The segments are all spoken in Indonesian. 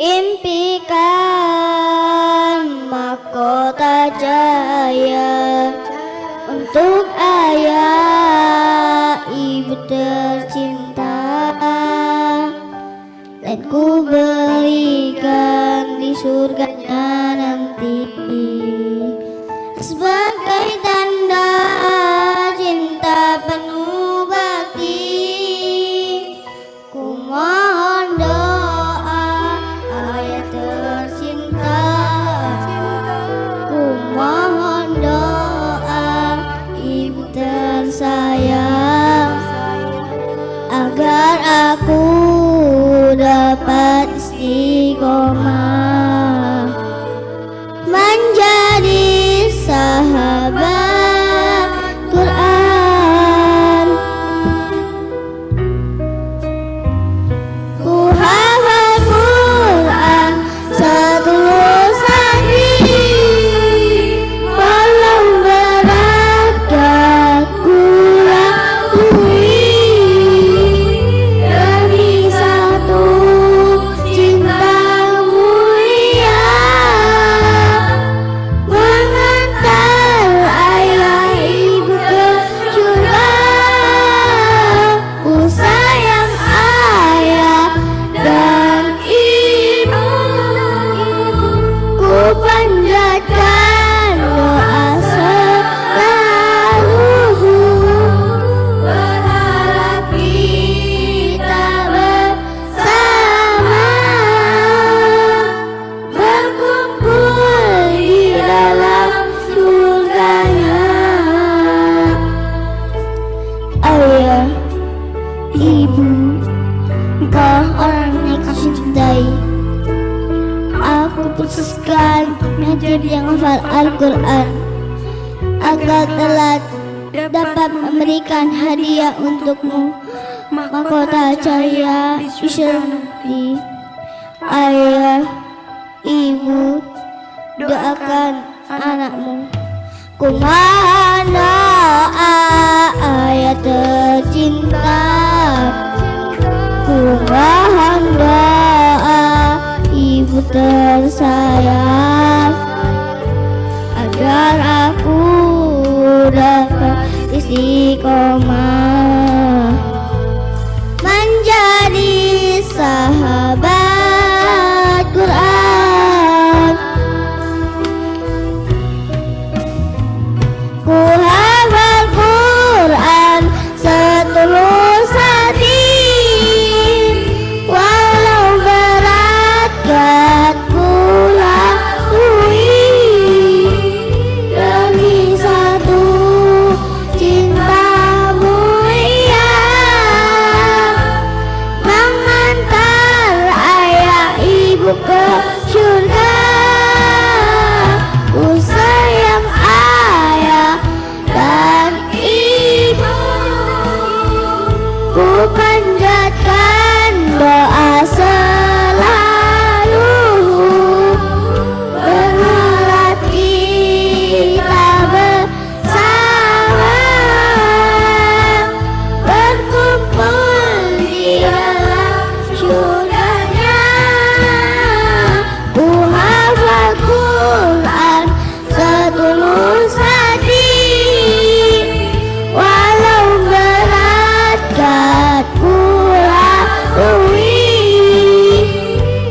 impikan mahkota jaya untuk ayah ibu tercinta, dan ku berikan di surganya nanti sebagai tanda cinta penuh bakti. Ku mohon doa ayah tercinta, ku mohon doa ibu tersayang, agar aku dapat istiqomah menjadi sahabat Quran. Ku hafal Quran setulus hati, walau berat gak ku lalui, demi satu cinta mulia mengantar ayah ibu ke surga. Ku sayang ayah dan ibu, ku panjatkan doa selalu, berharap kita bersama berkumpul di dalam surganya. Ayah, ibu, engkau orang yang aku cintai. Aku putuskan menjadi yang hafal Al-Quran agar telah dapat memberikan hadiah untukmu mahkota cahaya di surga. Ayah, ibu, doakan anakmu. Ku mohon doa ayah tercinta, ku mohon doa ibu tersayang, agar aku dapat istiqomah menjadi sahabat Quran. Ku hafal Quran setulus hati, walau berat gak ku lalui, demi satu cinta mulia mengantar ayah ibu ke surga. Ku sayang ayah dan ibu, ku panjatkan doa selalu, berharap kita bersama berkumpul di dalam surganya. Ku hafal Quran setulus hati, walau berat gak ku lalui,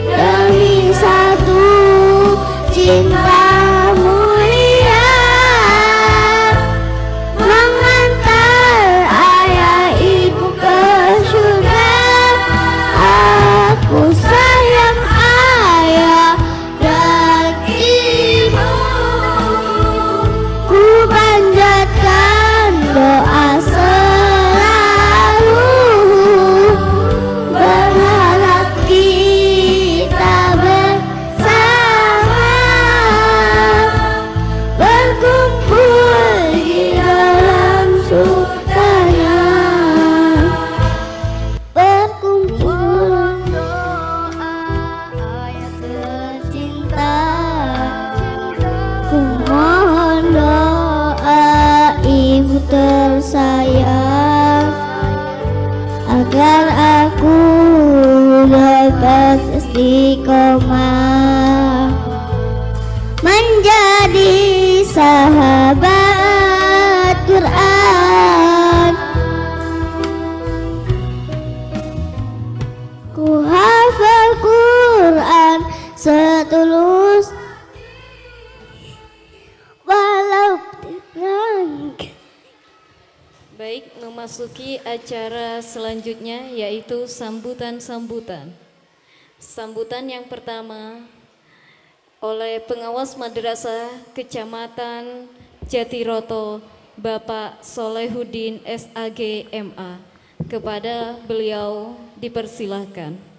demi satu cinta mulia mengantar ayah ibu ke surga. Aku sayang ayah dan ibu, ku panjatkan doa selalu, berharap kita bersama berkumpul di dalam surganya. Berkumpul doa ayah tercinta, ku mohon doa ibu tersayang, agar aku dapat istiqomah istiqomah menjadi sahabat Quran. Ku hafal Quran setulus walau terang. Baik, memasuki acara selanjutnya yaitu sambutan-sambutan. Sambutan yang pertama oleh pengawas madrasah Kecamatan Jatiroto, Bapak Solehuddin SAG MA. Kepada beliau dipersilahkan.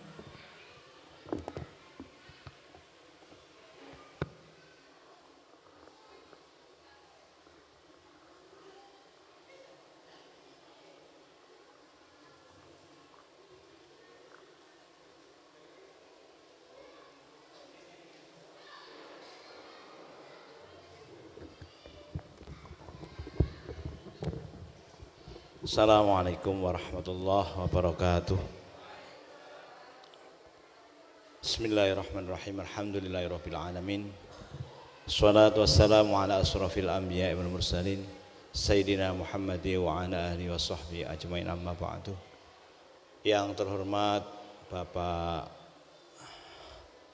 Assalamualaikum warahmatullahi wabarakatuh. Bismillahirrahmanirrahim. Alhamdulillahirabbil alamin. Wassalatu wassalamu ala asrofil anbiya'i wal mursalin Sayyidina Muhammadi wa ala alihi wa sahbihi ajmain, amma ba'du. Yang terhormat Bapak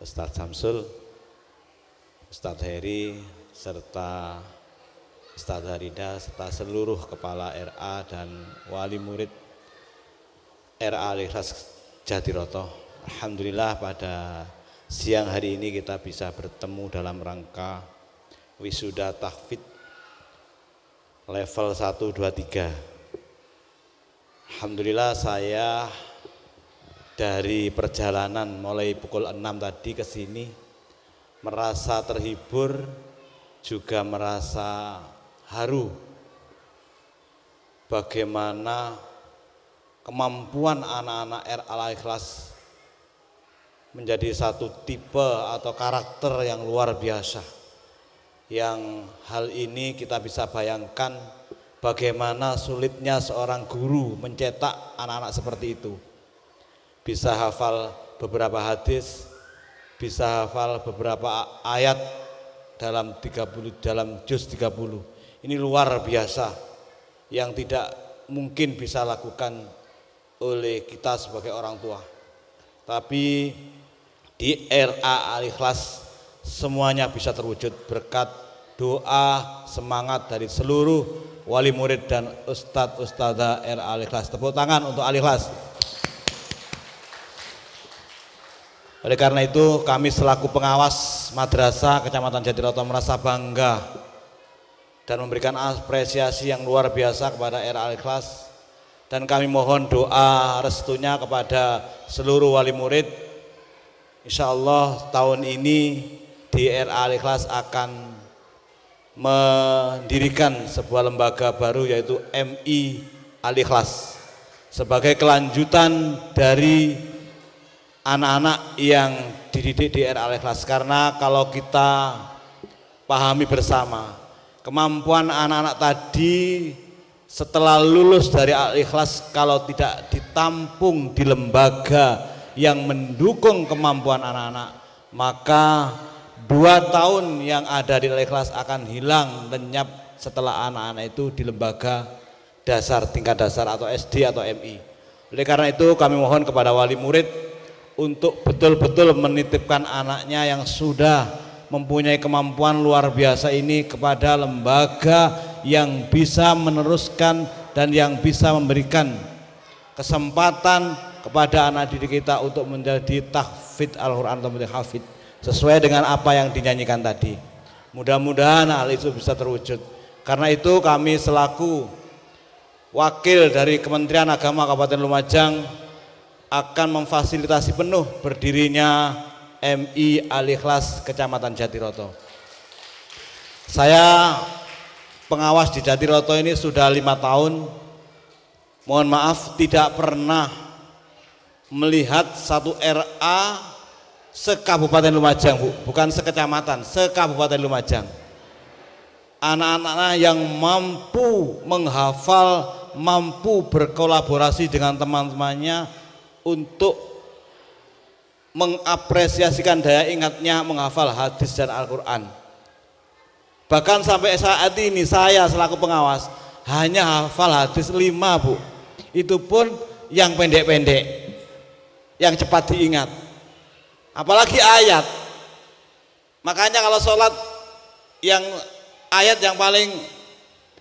Ustadz Samsul, Ustadz Heri, serta Ustadz Harida, serta seluruh kepala RA dan wali murid RA Al-Ikhlas Jatiroto. Alhamdulillah pada siang hari ini kita bisa bertemu dalam rangka wisuda tahfidz level 1, 2, 3. Alhamdulillah saya dari perjalanan mulai pukul 6 tadi ke sini merasa terhibur, juga merasa haru bagaimana kemampuan anak-anak RA Al-Ikhlas menjadi satu tipe atau karakter yang luar biasa, yang hal ini kita bisa bayangkan bagaimana sulitnya seorang guru mencetak anak-anak seperti itu. Bisa hafal beberapa hadis, bisa hafal beberapa ayat dalam juz 30. Ini luar biasa yang tidak mungkin bisa lakukan oleh kita sebagai orang tua. Tapi di RA Al-Ikhlas semuanya bisa terwujud berkat doa semangat dari seluruh wali murid dan ustadz ustadzah RA Al-Ikhlas. Tepuk tangan untuk Al-Ikhlas. Oleh karena itu kami selaku pengawas madrasah Kecamatan Jatiroto merasa bangga dan memberikan apresiasi yang luar biasa kepada RA Al-Ikhlas, dan kami mohon doa restunya kepada seluruh wali murid. Insya Allah tahun ini di RA Al-Ikhlas akan mendirikan sebuah lembaga baru yaitu MI Al-Ikhlas sebagai kelanjutan dari anak-anak yang dididik di RA Al-Ikhlas. Karena kalau kita pahami bersama, kemampuan anak-anak tadi setelah lulus dari Al-Ikhlas kalau tidak ditampung di lembaga yang mendukung kemampuan anak-anak, maka 2 tahun yang ada di Al-Ikhlas akan hilang lenyap setelah anak-anak itu di lembaga dasar, tingkat dasar atau SD atau MI. Oleh karena itu kami mohon kepada wali murid untuk betul-betul menitipkan anaknya yang sudah mempunyai kemampuan luar biasa ini kepada lembaga yang bisa meneruskan dan yang bisa memberikan kesempatan kepada anak didik kita untuk menjadi tahfidz Al-Quran atau menjadi hafidz sesuai dengan apa yang dinyanyikan tadi. Mudah-mudahan hal itu bisa terwujud. Karena itu kami selaku wakil dari Kementerian Agama Kabupaten Lumajang akan memfasilitasi penuh berdirinya MI Al-Ikhlas Kecamatan Jatiroto. Saya pengawas di Jatiroto ini sudah 5 tahun. Mohon maaf tidak pernah melihat satu RA se-Kabupaten Lumajang, Bu, bukan sekecamatan, se-Kabupaten Lumajang. Anak-anak yang mampu menghafal, mampu berkolaborasi dengan teman-temannya untuk mengapresiasikan daya ingatnya menghafal hadis dan Al-Quran. Bahkan sampai saat ini saya selaku pengawas hanya hafal hadis 5 Bu, itu pun yang pendek-pendek, yang cepat diingat, apalagi ayat. Makanya kalau sholat yang ayat yang paling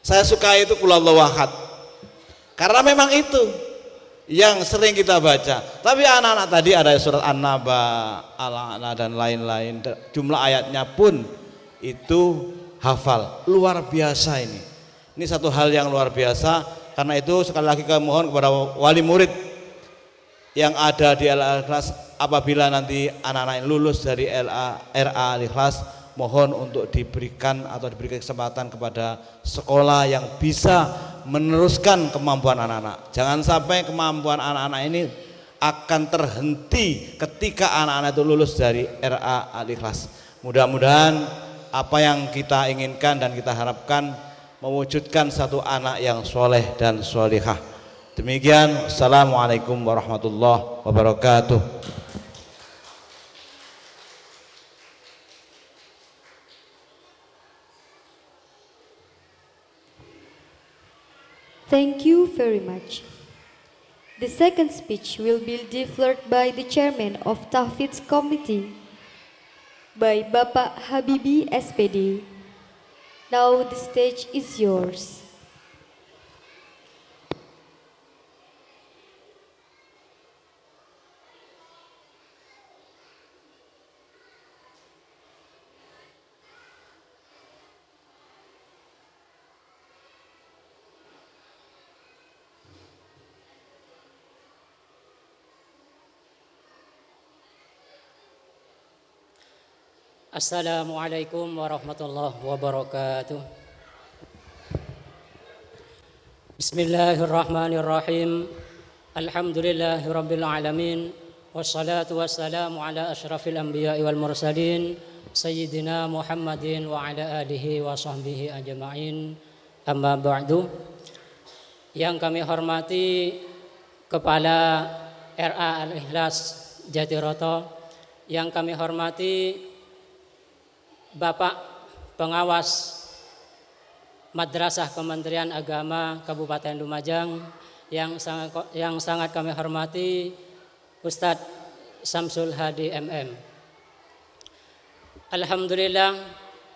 saya suka itu Qul Huwallahu Ahad, karena memang itu yang sering kita baca. Tapi anak-anak tadi ada surat An-Naba, Al-A'la dan lain-lain, jumlah ayatnya pun itu hafal. Luar biasa ini. Ini satu hal yang luar biasa. Karena itu sekali lagi kami mohon kepada wali murid yang ada di LA Al-Ikhlas, apabila nanti anak-anak yang lulus dari RA Al-Ikhlas, mohon untuk diberikan atau diberi kesempatan kepada sekolah yang bisa meneruskan kemampuan anak-anak. Jangan sampai kemampuan anak-anak ini akan terhenti ketika anak-anak itu lulus dari RA Al-Ikhlas. Mudah-mudahan apa yang kita inginkan dan kita harapkan mewujudkan satu anak yang soleh dan solihah. Demikian, assalamualaikum warahmatullahi wabarakatuh. Thank you very much. The second speech will be delivered by the chairman of Tahfidz Committee, by Bapak Habibi SPD. Now the stage is yours. Assalamualaikum warahmatullahi wabarakatuh. Bismillahirrahmanirrahim. Alhamdulillahirabbil alamin. Wassalatu wassalamu ala asyrafil anbiya'i wal mursalin sayyidina Muhammadin wa ala alihi wa sahbihi ajma'in. Amma ba'du. Yang kami hormati Kepala RA Al-Ikhlas Jatiroto, yang kami hormati Bapak Pengawas Madrasah Kementerian Agama Kabupaten Lumajang, yang sangat kami hormati Ustadz Samsul Hadi MM. Alhamdulillah,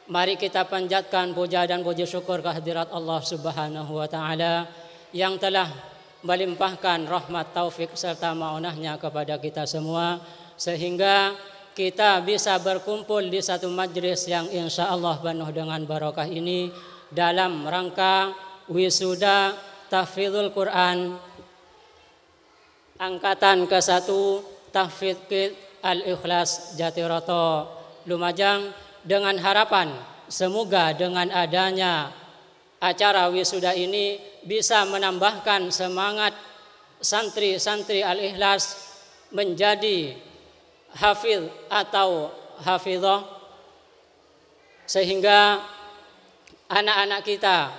mari kita panjatkan puja dan puji syukur kehadirat Allah Subhanahu wa taala yang telah melimpahkan rahmat, taufik serta maunahnya kepada kita semua, sehingga kita bisa berkumpul di satu majlis yang insya Allah penuh dengan barokah ini dalam rangka wisuda tahfidzul Quran angkatan ke-1 Tahfidz Al-Ikhlas Jatiroto Lumajang, dengan harapan semoga dengan adanya acara wisuda ini bisa menambahkan semangat santri-santri Al-Ikhlas menjadi hafidh atau hafidhah, sehingga anak-anak kita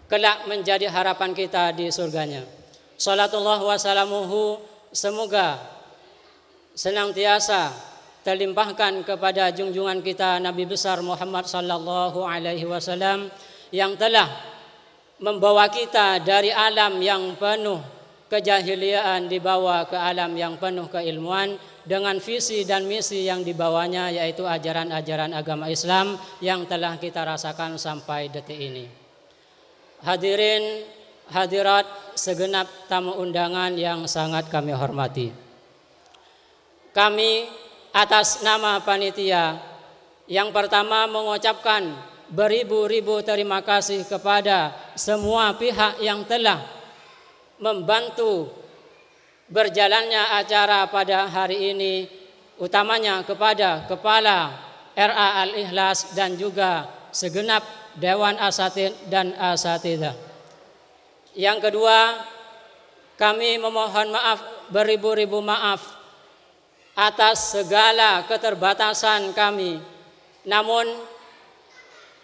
kelak menjadi harapan kita di surganya. Salatullah wa salamuhu, semoga senantiasa terlimpahkan kepada junjungan kita Nabi besar Muhammad sallallahu alaihi wasallam yang telah membawa kita dari alam yang penuh kejahiliaan dibawa ke alam yang penuh keilmuan dengan visi dan misi yang dibawanya, yaitu ajaran-ajaran agama Islam yang telah kita rasakan sampai detik ini. Hadirin hadirat segenap tamu undangan yang sangat kami hormati, kami atas nama panitia yang pertama mengucapkan beribu-ribu terima kasih kepada semua pihak yang telah membantu berjalannya acara pada hari ini, utamanya kepada Kepala RA Al-Ikhlas dan juga segenap Dewan Asatidz dan Asatidzah. Yang kedua, kami memohon maaf, beribu-ribu maaf atas segala keterbatasan kami. Namun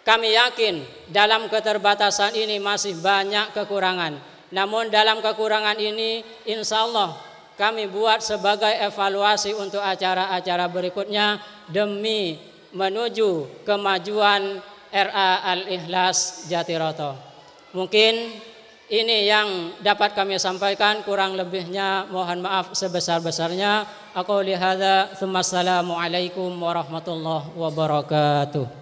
kami yakin dalam keterbatasan ini masih banyak kekurangan. Namun dalam kekurangan ini insya Allah kami buat sebagai evaluasi untuk acara-acara berikutnya demi menuju kemajuan RA Al-Ikhlas Jatiroto. Mungkin ini yang dapat kami sampaikan, kurang lebihnya mohon maaf sebesar-besarnya. Aku lihada, Assalamualaikum warahmatullahi wabarakatuh.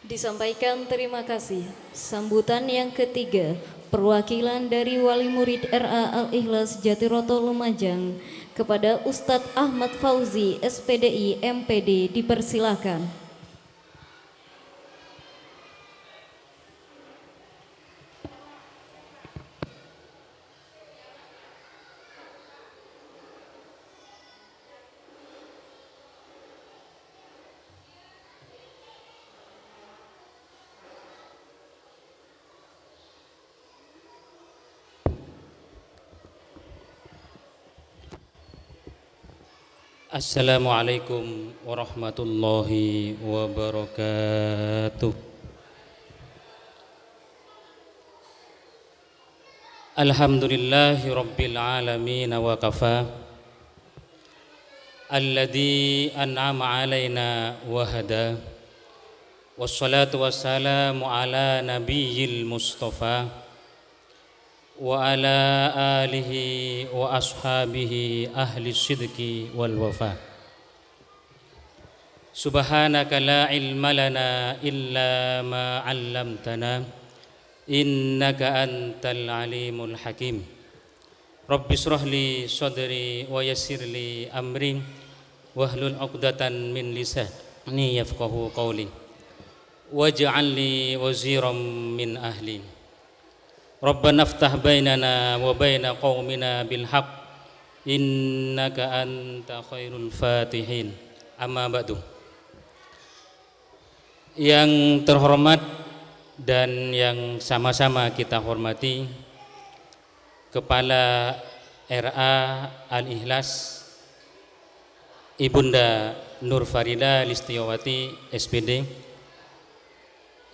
Disampaikan terima kasih. Sambutan yang ketiga, perwakilan dari Wali Murid RA Al-Ikhlas Jatiroto Lumajang kepada Ustadz Ahmad Fauzi, SPDI MPD, dipersilakan. Assalamualaikum warahmatullahi wabarakatuh. Alhamdulillahi rabbil alamin wa kafa. Alladzi an'ama alaina wa hada. Wassalatu wassalamu ala nabiyyil mustafa wa ala alihi wa ashabihi ahli sidqi wal wafa. Subhanaka la ilma lana illa ma 'allamtana innaka antal alimul hakim. Rabbi shrah li sadri wa yassir li amri wahlul 'uqdatan min lisani yafqahu qawli waj'al li waziran min ahli. Rabbana aftah bainana wa baina qaumina bil haqq innaka anta khairul fatihin. Amma ba'du. Yang terhormat dan yang sama-sama kita hormati, Kepala RA Al-Ikhlas Ibunda Nur Farida Listiyawati SPD,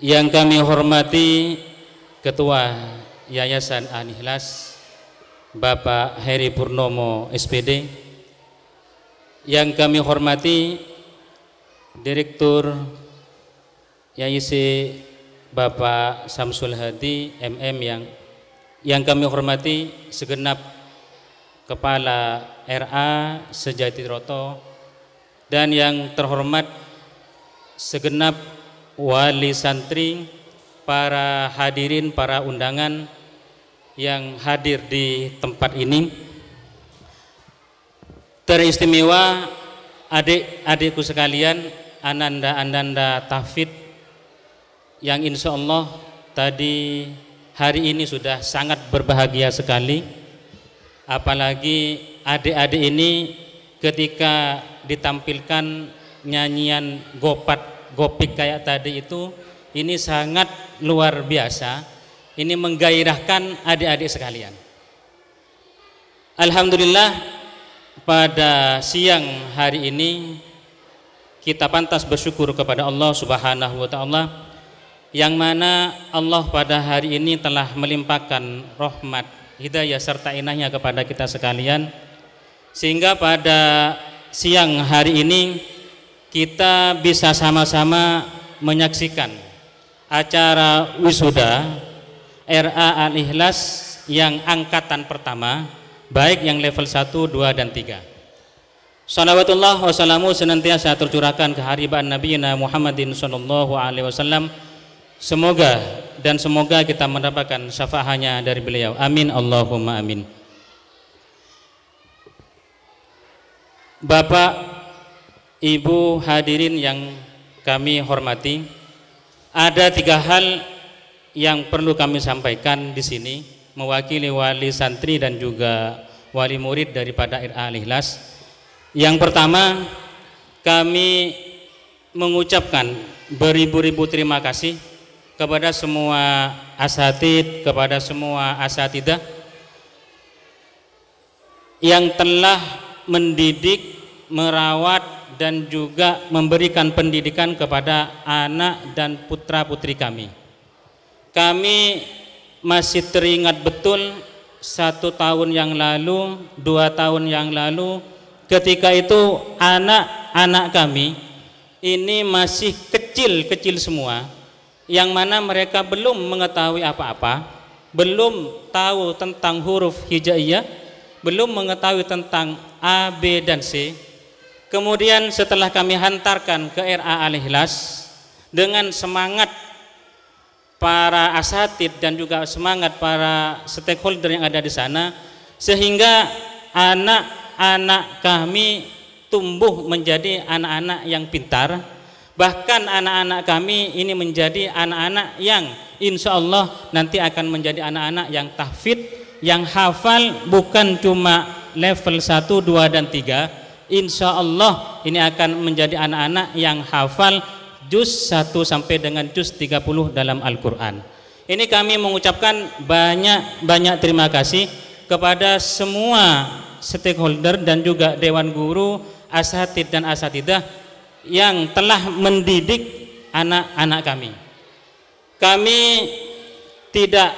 yang kami hormati Ketua Yayasan Al-Ikhlas Bapak Heri Purnomo SPD, yang kami hormati Direktur YIC Bapak Samsul Hadi MM, yang kami hormati segenap Kepala RA Sejatiroto, dan yang terhormat segenap wali santri, para hadirin, para undangan yang hadir di tempat ini, teristimewa adik-adikku sekalian, ananda-ananda tahfidz yang insya Allah tadi hari ini sudah sangat berbahagia sekali. Apalagi adik-adik ini ketika ditampilkan nyanyian gopik kayak tadi itu, ini sangat luar biasa. Ini menggairahkan adik-adik sekalian. Alhamdulillah, pada siang hari ini kita pantas bersyukur kepada Allah Subhanahu wa Ta'ala, yang mana Allah pada hari ini telah melimpahkan rahmat, hidayah serta inahnya kepada kita sekalian, sehingga pada siang hari ini kita bisa sama-sama menyaksikan acara wisuda RA Al-Ikhlas yang angkatan pertama, baik yang level 1, 2, dan 3. Salawatullah wassalamu senantiasa tercurahkan ke haribaan Nabi Muhammadin sallallahu alaihi wasallam. Semoga kita mendapatkan syafaatnya dari beliau. Amin Allahumma amin. Bapak, Ibu hadirin yang kami hormati, ada 3 hal yang perlu kami sampaikan di sini mewakili wali santri dan juga wali murid daripada RA Al-Ikhlas. Yang pertama, kami mengucapkan beribu-ribu terima kasih kepada semua asatidz, kepada semua asatidah yang telah mendidik, merawat, dan juga memberikan pendidikan kepada anak dan putra-putri kami. Kami masih teringat betul 1 tahun yang lalu, 2 tahun yang lalu, ketika itu anak-anak kami ini masih kecil-kecil semua, yang mana mereka belum mengetahui apa-apa, belum tahu tentang huruf hijaiyah, belum mengetahui tentang A, B, dan C. Kemudian setelah kami hantarkan ke RA Al-Ikhlas dengan semangat para asatid dan juga semangat para stakeholder yang ada di sana, sehingga anak-anak kami tumbuh menjadi anak-anak yang pintar. Bahkan anak-anak kami ini menjadi anak-anak yang insya Allah nanti akan menjadi anak-anak yang tahfidz, yang hafal bukan cuma level 1, 2, dan 3. Insya Allah ini akan menjadi anak-anak yang hafal juz 1 sampai dengan juz 30 dalam Al-Quran. Ini kami mengucapkan banyak terima kasih kepada semua stakeholder dan juga Dewan Guru, asatid dan asatidah yang telah mendidik anak-anak kami. Kami tidak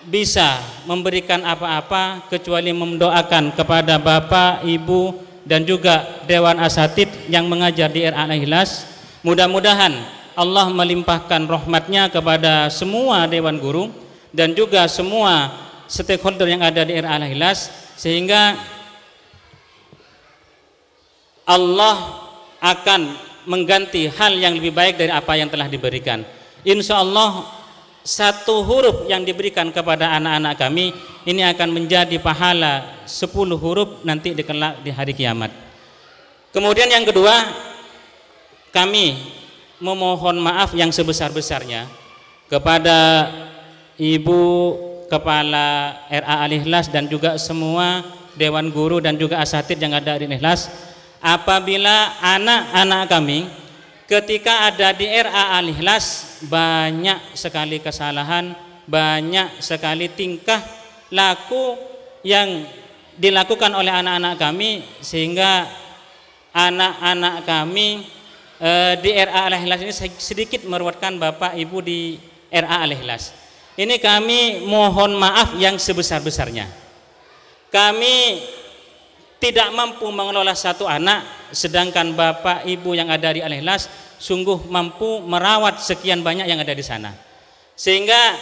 bisa memberikan apa-apa kecuali mendoakan kepada Bapak, Ibu, dan juga Dewan Asatid yang mengajar di RA Al-Ikhlas. Mudah-mudahan Allah melimpahkan rahmatnya kepada semua Dewan Guru dan juga semua stakeholder yang ada di RA Al-Ikhlas, sehingga Allah akan mengganti hal yang lebih baik dari apa yang telah diberikan. Insya Allah 1 huruf yang diberikan kepada anak-anak kami ini akan menjadi pahala 10 huruf nanti di hari kiamat. Kemudian yang kedua, kami memohon maaf yang sebesar-besarnya kepada Ibu Kepala RA Al-Ikhlas dan juga semua Dewan Guru dan juga asatid yang ada di Al-Ikhlas, apabila anak-anak kami ketika ada di RA Al-Ikhlas banyak sekali kesalahan, banyak sekali tingkah laku yang dilakukan oleh anak-anak kami, sehingga anak-anak kami di RA Al-Ikhlas ini sedikit meruatkan Bapak Ibu di RA Al-Ikhlas. Ini kami mohon maaf yang sebesar-besarnya. Kami tidak mampu mengelola 1 anak, sedangkan Bapak Ibu yang ada di Al-Ikhlas sungguh mampu merawat sekian banyak yang ada di sana, sehingga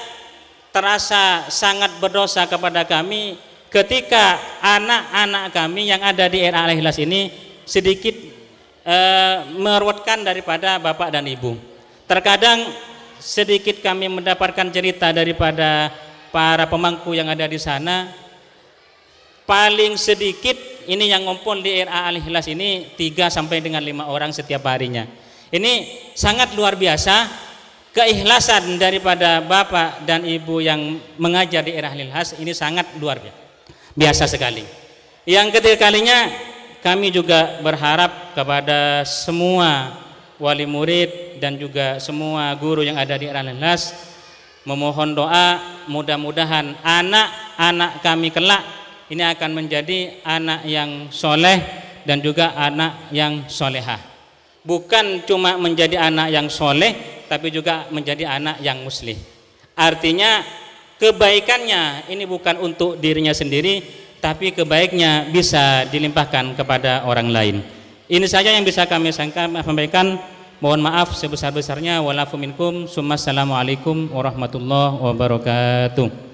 terasa sangat berdosa kepada kami ketika anak-anak kami yang ada di RA Al-Ikhlas ini sedikit meruatkan daripada Bapak dan Ibu. Terkadang sedikit kami mendapatkan cerita daripada para pemangku yang ada di sana, paling sedikit ini yang ngumpul di RA Al-Ikhlas ini 3 sampai dengan 5 orang setiap harinya. Ini sangat luar biasa keikhlasan daripada Bapak dan Ibu yang mengajar di RA Al-Ikhlas, ini sangat luar biasa sekali. Yang ketiga kalinya kami juga berharap kepada semua wali murid dan juga semua guru yang ada di RA Al-Ikhlas, memohon doa mudah-mudahan anak-anak kami kelak ini akan menjadi anak yang soleh dan juga anak yang solehah. Bukan cuma menjadi anak yang soleh, tapi juga menjadi anak yang muslih. Artinya kebaikannya ini bukan untuk dirinya sendiri, tapi kebaiknya bisa dilimpahkan kepada orang lain. Ini saja yang bisa kami sampaikan. Mohon maaf sebesar-besarnya. Walafu minkum. Assalamualaikum warahmatullahi wabarakatuh.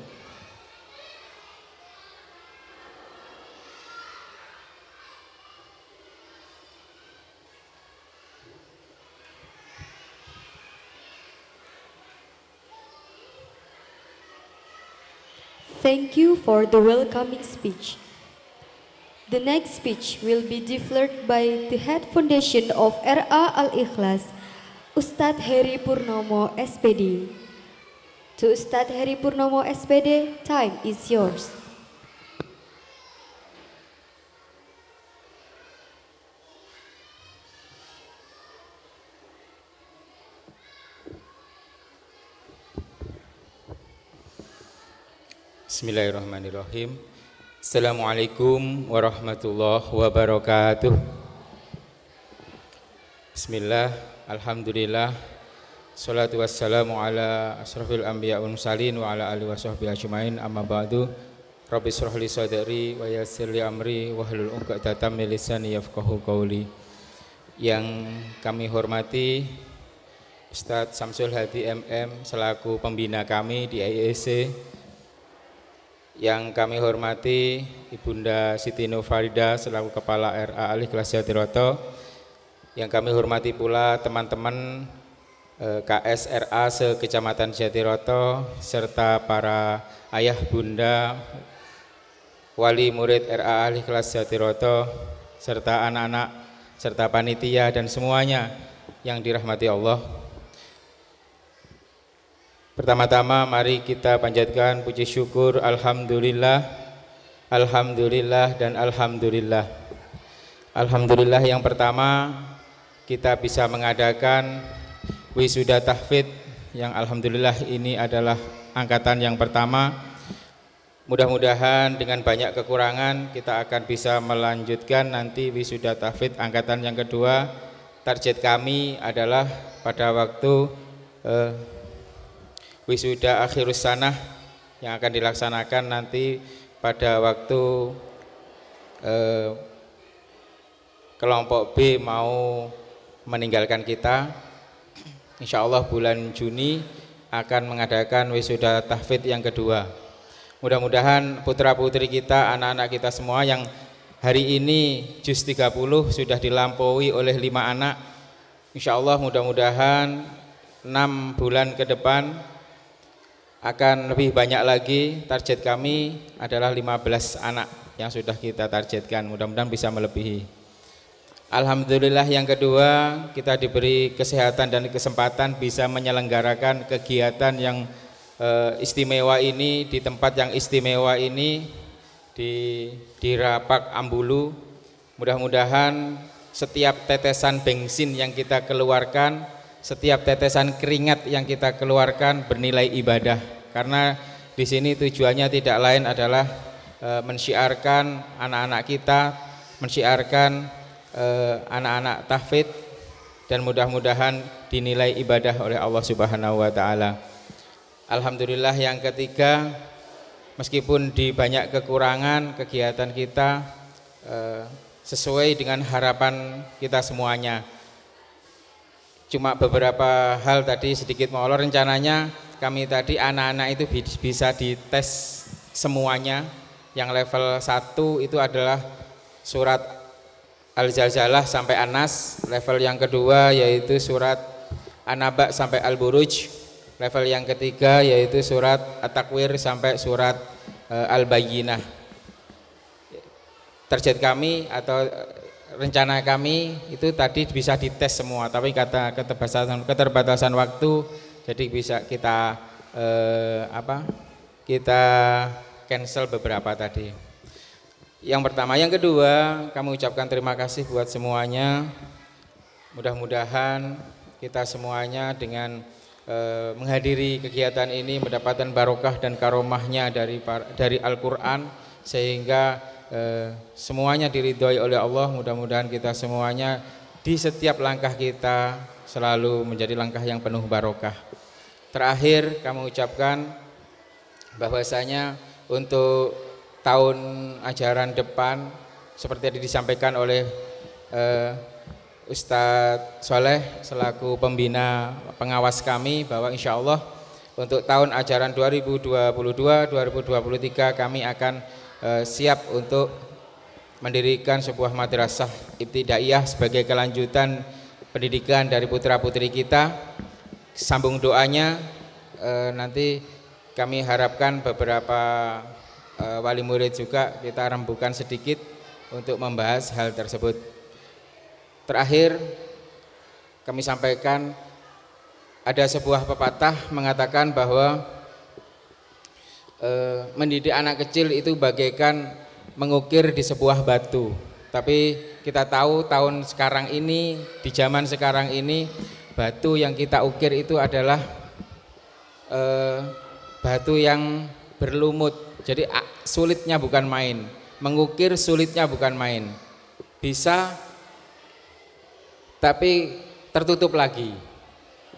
Thank you for the welcoming speech. The next speech will be delivered by the Head Foundation of RA Al-Ikhlas, Ustadz Heri Purnomo SPD. To Ustadz Heri Purnomo SPD, time is yours. Bismillahirrahmanirrahim. Assalamualaikum warahmatullahi wabarakatuh. Bismillah, alhamdulillah, Salatu wassalamu ala asrafil anbiya wal mursalin wa ala alihi washabbihi ajmain, amma ba'du. Rabbi shrah li sadri wa yassir li amri wahlul 'uqdatam min lisani yafqahu qawli. Yang kami hormati Ustadz Samsul Hadi MM selaku pembina kami di IEC. Yang kami hormati Ibunda Siti Nur Farida selaku Kepala RA Al-Ikhlas Jatiroto. Yang kami hormati pula teman-teman KSRA se-Kecamatan Jatiroto serta para ayah bunda wali murid RA Al-Ikhlas Jatiroto serta anak-anak serta panitia dan semuanya yang dirahmati Allah. Pertama-tama mari kita panjatkan puji syukur alhamdulillah, alhamdulillah dan alhamdulillah. Alhamdulillah yang pertama kita bisa mengadakan wisuda tahfidz yang alhamdulillah ini adalah angkatan yang pertama. Mudah-mudahan dengan banyak kekurangan kita akan bisa melanjutkan nanti wisuda tahfidz angkatan yang kedua. Target kami adalah pada waktu wisuda akhirus sanah yang akan dilaksanakan nanti pada waktu kelompok B mau meninggalkan kita. Insya Allah bulan Juni akan mengadakan wisuda tahfidz yang kedua. Mudah-mudahan putra-putri kita, anak-anak kita semua yang hari ini juz 30 sudah dilampaui oleh 5 anak. Insya Allah mudah-mudahan 6 bulan ke depan akan lebih banyak lagi. Target kami adalah 15 anak yang sudah kita targetkan, mudah-mudahan bisa melebihi. Alhamdulillah yang kedua kita diberi kesehatan dan kesempatan bisa menyelenggarakan kegiatan yang istimewa ini di tempat yang istimewa ini di Rapak Ambulu. Mudah-mudahan setiap tetesan bensin yang kita keluarkan, setiap tetesan keringat yang kita keluarkan bernilai ibadah, karena di sini tujuannya tidak lain adalah mensyiarkan anak-anak kita, mensyiarkan anak-anak tahfidz, dan mudah-mudahan dinilai ibadah oleh Allah Subhanahu wa taala. Alhamdulillah yang ketiga, meskipun di banyak kekurangan kegiatan kita sesuai dengan harapan kita semuanya. Cuma beberapa hal tadi sedikit molor, rencananya kami tadi anak-anak itu bisa dites semuanya. Yang level 1 itu adalah surat Al-Zalzalah sampai An-Nas. Level yang kedua yaitu surat An-Naba sampai Al-Buruj. Level yang ketiga yaitu surat At-Takwir sampai surat Al-Bayyinah. Target kami atau rencana kami itu tadi bisa dites semua, tapi kata keterbatasan waktu jadi bisa kita kita cancel beberapa tadi. Yang pertama, yang kedua kami ucapkan terima kasih buat semuanya. Mudah-mudahan kita semuanya dengan menghadiri kegiatan ini mendapatkan barokah dan karomahnya dari Al-Quran, sehingga semuanya diridhoi oleh Allah. Mudah-mudahan kita semuanya di setiap langkah kita selalu menjadi langkah yang penuh barokah. Terakhir kami ucapkan bahwasanya untuk tahun ajaran depan seperti yang disampaikan oleh Ustadz Soleh selaku pembina pengawas kami, bahwa insya Allah untuk tahun ajaran 2022-2023 kami akan siap untuk mendirikan sebuah madrasah ibtidaiyah sebagai kelanjutan pendidikan dari putra-putri kita. Sambung doanya nanti kami harapkan beberapa wali murid juga kita rembukan sedikit untuk membahas hal tersebut. Terakhir kami sampaikan ada sebuah pepatah mengatakan bahwa mendidik anak kecil itu bagaikan mengukir di sebuah batu. Tapi kita tahu tahun sekarang ini, di zaman sekarang ini, batu yang kita ukir itu adalah batu yang berlumut. Jadi sulitnya bukan main, mengukir sulitnya bukan main. Bisa tapi tertutup lagi.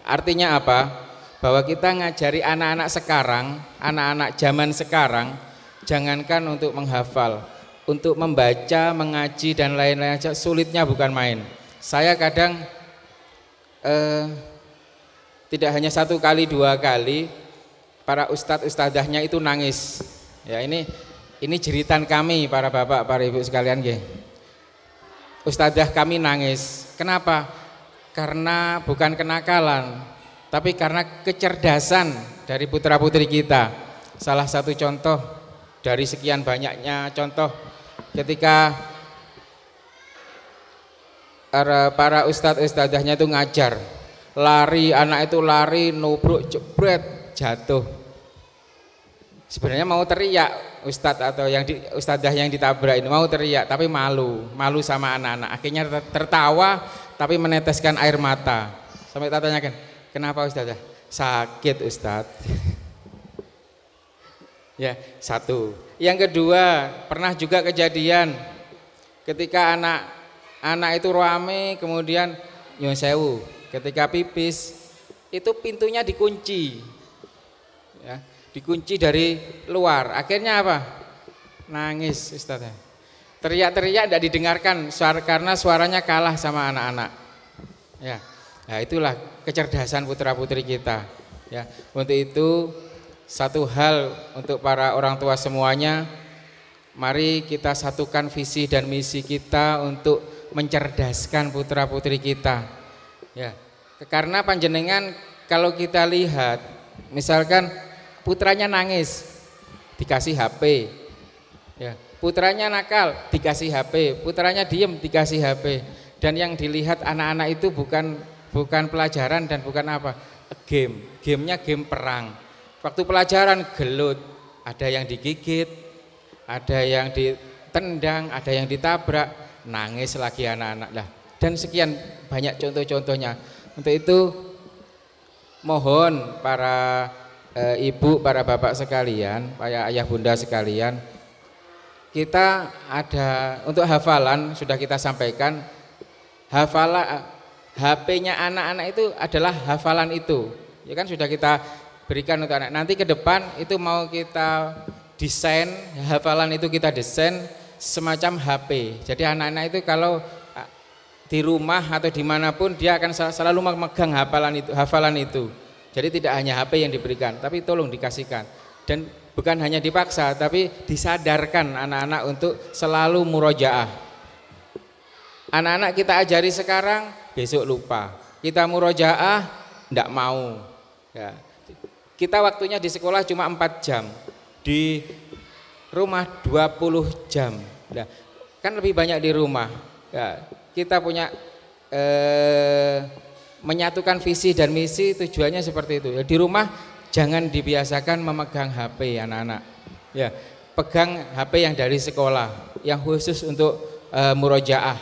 Artinya apa? Bahwa kita ngajari anak-anak sekarang, anak-anak zaman sekarang, jangankan untuk menghafal, untuk membaca, mengaji dan lain-lain aja sulitnya bukan main. Saya kadang tidak hanya 1 kali 2 kali para ustadz-ustadzahnya itu nangis. Ya, ini jeritan kami para bapak, para ibu sekalian nggih. Ustadzah kami nangis. Kenapa? Karena bukan kenakalan, tapi karena kecerdasan dari putra-putri kita. Salah satu contoh dari sekian banyaknya contoh ketika para ustadz-ustadzahnya itu ngajar, lari, anak itu lari, nubruk, jebret, jatuh. Sebenarnya mau teriak ustadz atau ustadzah yang ditabrak ini mau teriak, tapi malu sama anak-anak. Akhirnya tertawa tapi meneteskan air mata. Sampai tak tanyakan, kenapa ustadzah? Sakit ustadz. Ya, satu. Yang kedua, pernah juga kejadian ketika anak itu rame, kemudian nyun sewu, ketika pipis itu pintunya dikunci. Ya, dikunci dari luar. Akhirnya apa? Nangis ustadzah. Teriak-teriak tidak didengarkan karena suaranya kalah sama anak-anak. Ya, nah itulah kecerdasan putra-putri kita. Ya, untuk itu satu hal untuk para orang tua semuanya, mari kita satukan visi dan misi kita untuk mencerdaskan putra-putri kita. Ya, karena panjenengan kalau kita lihat, misalkan putranya nangis, dikasih HP. Ya, putranya nakal, dikasih HP. Putranya diem, dikasih HP. Dan yang dilihat anak-anak itu bukan pelajaran dan bukan apa, gamenya game perang. Waktu pelajaran gelut, ada yang digigit, ada yang ditendang, ada yang ditabrak, nangis lagi anak-anak lah. Dan sekian banyak contoh-contohnya. Untuk itu mohon para ibu, para bapak sekalian, para ayah bunda sekalian, kita ada untuk hafalan sudah kita sampaikan, hafalan HP-nya anak-anak itu adalah hafalan itu. Ya kan sudah kita berikan untuk anak. Nanti ke depan itu mau kita desain, hafalan itu kita desain semacam HP. Jadi anak-anak itu kalau di rumah atau dimanapun dia akan selalu memegang hafalan itu. Jadi tidak hanya HP yang diberikan, tapi tolong dikasihkan. Dan bukan hanya dipaksa, tapi disadarkan anak-anak untuk selalu murojaah. Anak-anak kita ajari sekarang, besok lupa. Kita murojaah, tidak mau. Ya. Kita waktunya di sekolah cuma 4 jam, di rumah 20 jam. Nah, kan lebih banyak di rumah. Ya, kita punya menyatukan visi dan misi, tujuannya seperti itu. Ya, di rumah jangan dibiasakan memegang HP anak-anak. Ya, pegang HP yang dari sekolah, yang khusus untuk murojaah,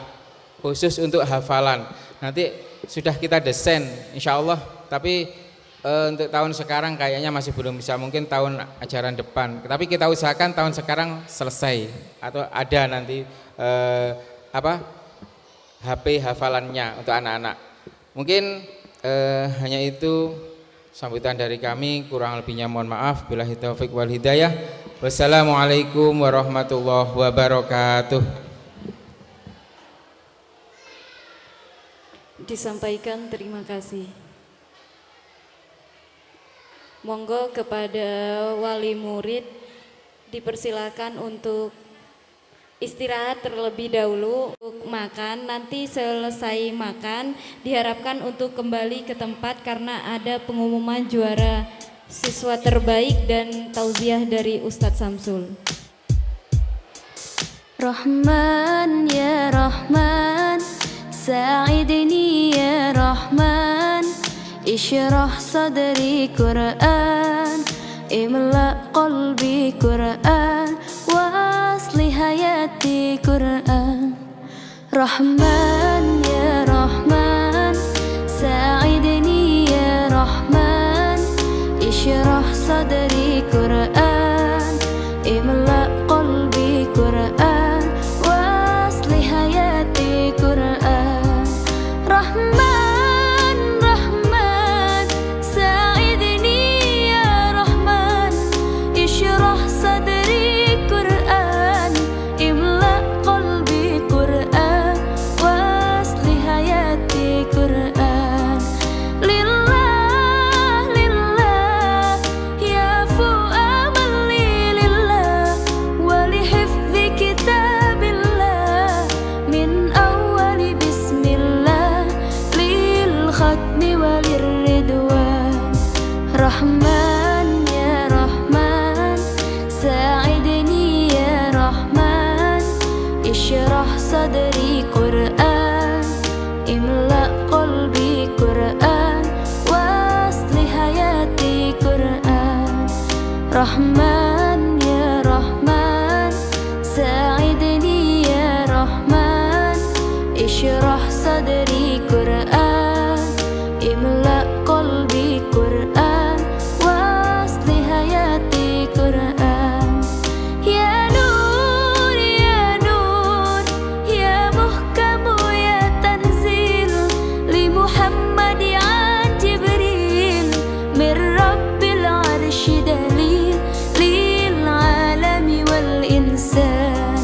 khusus untuk hafalan. Nanti sudah kita desain, insya Allah. Tapi untuk tahun sekarang kayaknya masih belum bisa. Mungkin tahun ajaran depan. Tapi kita usahakan tahun sekarang selesai atau ada nanti HP hafalannya untuk anak-anak. Mungkin hanya itu. Sambutan dari kami, kurang lebihnya mohon maaf. Billahi taufik wal hidayah. Wassalamualaikum warahmatullahi wabarakatuh. Disampaikan terima kasih. Monggo kepada wali murid dipersilakan untuk istirahat terlebih dahulu untuk makan. Nanti selesai makan diharapkan untuk kembali ke tempat karena ada pengumuman juara siswa terbaik dan tauziah dari Ustadz Samsul. Rahman ya Rahman, sa'idni ya Rahman, ishrah sadri Quran, imla qalbi Quran, wasli hayati Quran. Rahman ya Rahman, sa'idni ya Rahman, ishrah sadri Quran, imla qalbi Quran, wasli hayati Quran. Rahman, Rahman, رحمن يا رحمن ساعدني يا رحمن اشرح صدري قرآن املأ قلبي قرآن واصلح حياتي قرآن رحمن يا رحمن ساعدني يا رحمن اشرح صدري قرآن املأ قلبي قرآن واصلح حياتي قرآن يا نور يا نور يا محكم يا تنزيل لمحمد عن جبريل من رب العرش دليل للعالم والإنسان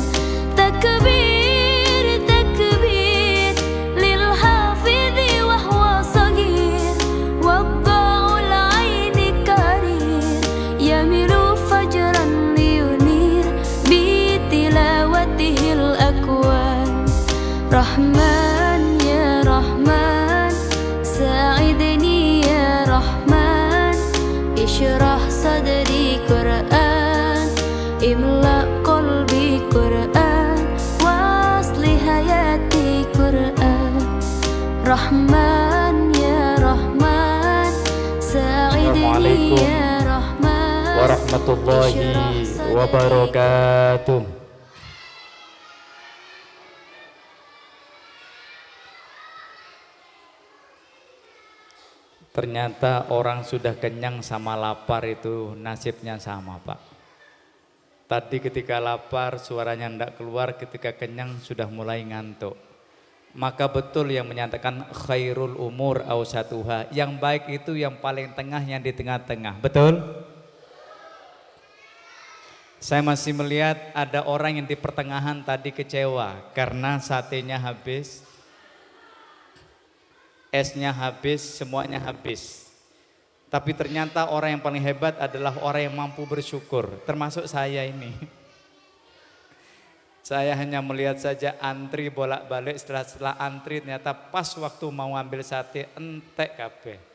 تكبير تكبير للحافظ وهو صغير وضاع العين كرير يميل فجرا لينير بتلاوته الأكوان رحمن يا رحمن ساعدني يا رحمن اشرح صدري قرآن املأ قلبي قرآن واصلح حياتي قرآن رحمن يا رحمن ساعدني يا رحمن warahmatullahi wabarakatuh. Ternyata orang sudah kenyang sama lapar itu nasibnya sama, Pak. Tadi ketika lapar suaranya tidak keluar, ketika kenyang sudah mulai ngantuk. Maka betul yang menyatakan khairul umur awsatuha, yang baik itu yang paling tengah, yang di tengah-tengah. Betul? Saya masih melihat ada orang yang di pertengahan tadi kecewa karena satenya habis, esnya habis, semuanya habis. Tapi ternyata orang yang paling hebat adalah orang yang mampu bersyukur, termasuk saya ini. Saya hanya melihat saja antri bolak-balik, setelah antri ternyata pas waktu mau ngambil sate entek kabeh.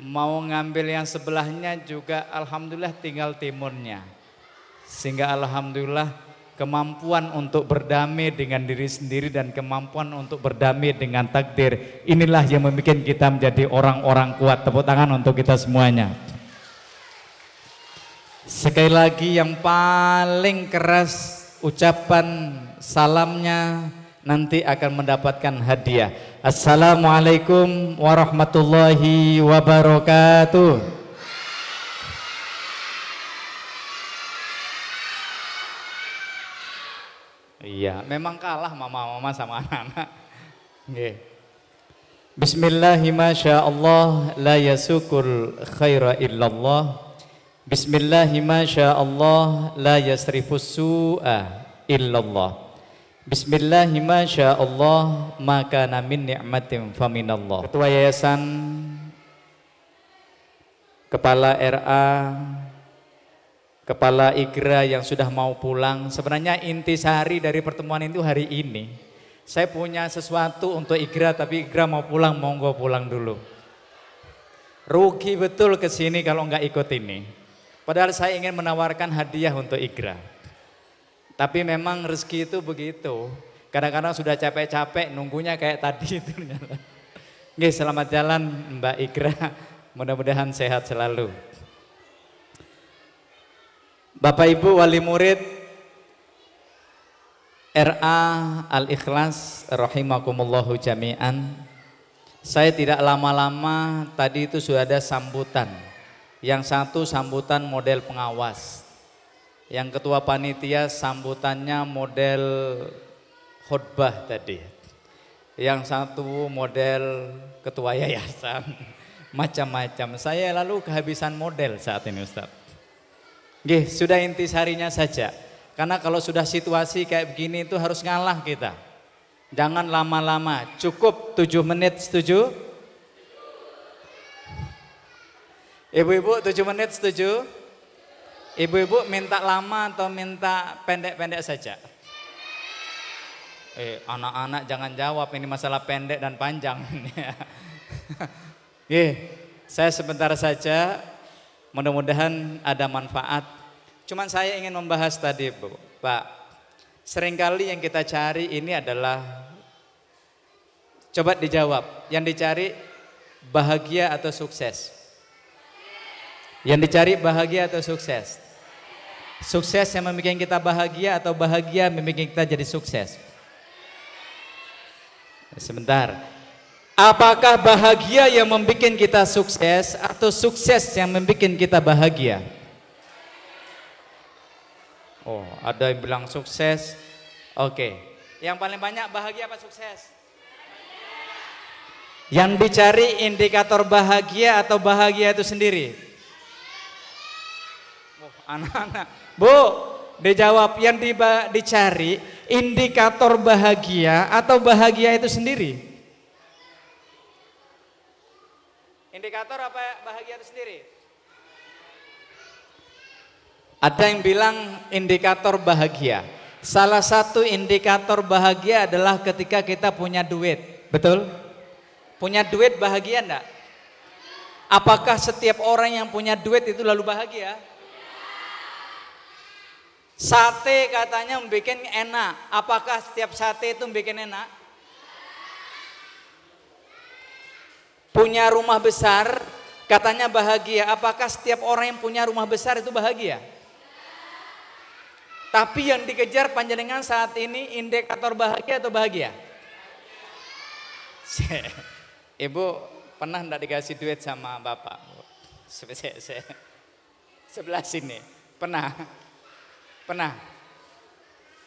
Mau ngambil yang sebelahnya juga alhamdulillah tinggal timunnya. Sehingga alhamdulillah kemampuan untuk berdamai dengan diri sendiri dan kemampuan untuk berdamai dengan takdir, inilah yang membuat kita menjadi orang-orang kuat. Tepuk tangan untuk kita semuanya. Sekali lagi yang paling keras ucapan salamnya nanti akan mendapatkan hadiah. Assalamualaikum warahmatullahi wabarakatuh. Iya, memang kalah mama-mama sama anak-anak. Bismillahirrahmanirrahim. La yasukul khaira illallah. Bismillahirrahmanirrahim. La yasrifus su'a illallah. Bismillahirrahmanirrahim. Maka min ni'matin faminallah. Ketua Yayasan, Kepala RA, Kepala IGRA yang sudah mau pulang. Sebenarnya intisari dari pertemuan itu hari ini. Saya punya sesuatu untuk IGRA, tapi IGRA mau pulang, monggo pulang dulu. Rugi betul ke sini kalau nggak ikut ini. Padahal saya ingin menawarkan hadiah untuk IGRA. Tapi memang rezeki itu begitu. Kadang-kadang sudah capek-capek nunggunya kayak tadi itu. Oke, selamat jalan Mbak IGRA. Mudah-mudahan sehat selalu. Bapak Ibu wali murid RA Al-Ikhlas rahimakumullahu jami'an. Saya tidak lama-lama, tadi itu sudah ada sambutan. Yang satu sambutan model pengawas. Yang ketua panitia sambutannya model khutbah tadi. Yang satu model ketua yayasan. Macam-macam. Saya lalu kehabisan model saat ini Ustaz. Nggih, sudah intisarinya saja. Karena kalau sudah situasi kayak begini itu harus ngalah kita. Jangan lama-lama, cukup 7 menit, setuju? Ibu-ibu 7 menit setuju? Ibu-ibu minta lama atau minta pendek-pendek saja? Anak-anak jangan jawab, ini masalah pendek dan panjang. Saya sebentar saja, mudah-mudahan ada manfaat. Cuman saya ingin membahas tadi, Bu, Pak. Seringkali yang kita cari ini adalah, coba dijawab, yang dicari bahagia atau sukses? Yang dicari bahagia atau sukses? Sukses yang membuat kita bahagia atau bahagia membuat kita jadi sukses? Sebentar. Apakah bahagia yang membuat kita sukses atau sukses yang membuat kita bahagia? Oh, ada yang bilang sukses. Oke. Yang paling banyak bahagia apa sukses? Yang dicari indikator bahagia atau bahagia itu sendiri? Oh, anak-anak. Bu, dijawab, yang dicari indikator bahagia atau bahagia itu sendiri? Indikator apa bahagia itu sendiri? Ada yang bilang indikator bahagia. Salah satu indikator bahagia adalah ketika kita punya duit. Betul? Punya duit bahagia enggak? Apakah setiap orang yang punya duit itu lalu bahagia? Sate katanya membuat enak. Apakah setiap sate itu membuat enak? Punya rumah besar katanya bahagia. Apakah setiap orang yang punya rumah besar itu bahagia? Tapi yang dikejar panjenengan saat ini indikator bahagia atau bahagia? Ibu pernah enggak dikasih duit sama bapak? Sebelah sini. Pernah? Pernah?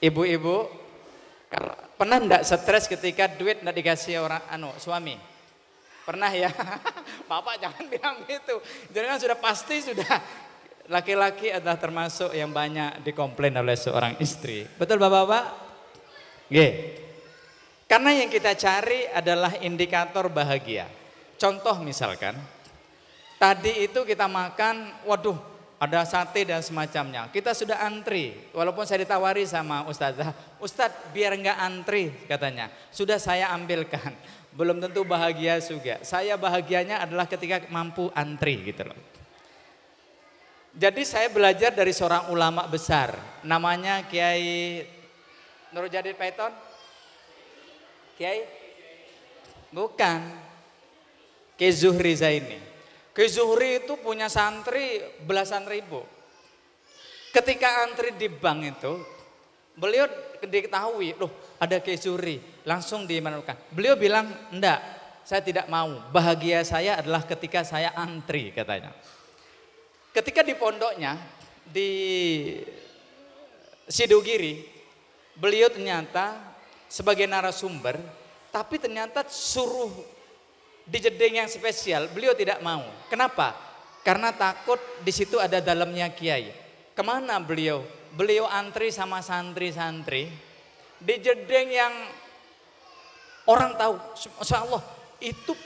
Ibu-ibu pernah enggak stres ketika duit enggak dikasih orang suami? Pernah ya? Bapak jangan bilang gitu. Jangan, sudah pasti sudah laki-laki adalah termasuk yang banyak dikomplain oleh seorang istri. Betul Bapak-bapak? Nggih. Karena yang kita cari adalah indikator bahagia. Contoh misalkan, tadi itu kita makan, waduh, ada sate dan semacamnya. Kita sudah antri, walaupun saya ditawari sama Ustazah, Ustadz biar enggak antri katanya. Sudah saya ambilkan, belum tentu bahagia juga. Saya bahagianya adalah ketika mampu antri gitu loh. Jadi saya belajar dari seorang ulama besar, namanya Kiai Nurjadid Paiton. Kiai? Bukan. Kiai Zuhri Zaini. Kiai Zuhri itu punya santri belasan ribu. Ketika antri di bank itu, beliau diketahui, loh ada Kiai Zuhri, langsung dimanukan. Beliau bilang, enggak, saya tidak mau. Bahagia saya adalah ketika saya antri katanya. Ketika di pondoknya, di Sidogiri, beliau ternyata sebagai narasumber, tapi ternyata suruh di jeding yang spesial, beliau tidak mau. Kenapa? Karena takut di situ ada dalamnya kiai. Kemana beliau? Beliau antri sama santri-santri di jeding yang orang tahu, Masya Allah, itu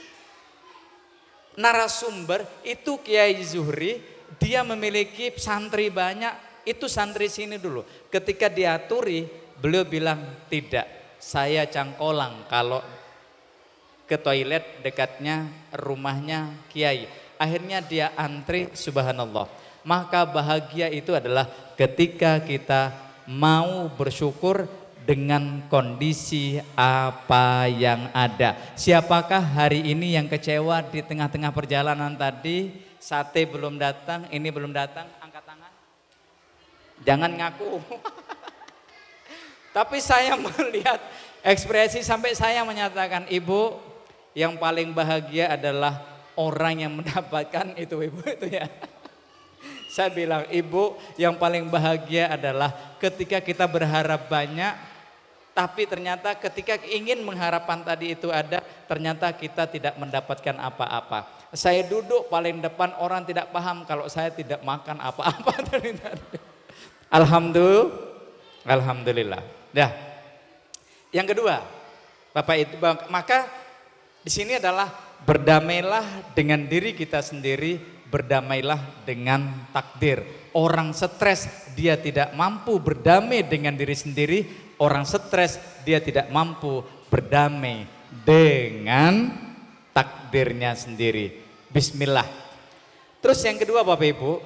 narasumber, itu Kiai Zuhri, dia memiliki santri banyak, itu santri sini dulu. Ketika diaturi, beliau bilang tidak. Saya cangkolang kalau ke toilet dekatnya rumahnya kiai. Akhirnya dia antri, subhanallah. Maka bahagia itu adalah ketika kita mau bersyukur dengan kondisi apa yang ada. Siapakah hari ini yang kecewa di tengah-tengah perjalanan tadi? Sate belum datang, ini belum datang, angkat tangan. Jangan ngaku. Tapi saya melihat ekspresi sampai saya menyatakan, ibu, yang paling bahagia adalah orang yang mendapatkan itu, ibu itu ya. Saya bilang, ibu, yang paling bahagia adalah ketika kita berharap banyak, tapi ternyata ketika ingin mengharapkan tadi itu ada, ternyata kita tidak mendapatkan apa-apa. Saya duduk paling depan, orang tidak paham kalau saya tidak makan apa-apa. Alhamdulillah. Dah. Yang kedua, Bapak Ibu, maka di sini adalah berdamailah dengan diri kita sendiri, berdamailah dengan takdir. Orang stres dia tidak mampu berdamai dengan diri sendiri, orang stres dia tidak mampu berdamai dengan takdirnya sendiri. Bismillah. Terus yang kedua Bapak Ibu,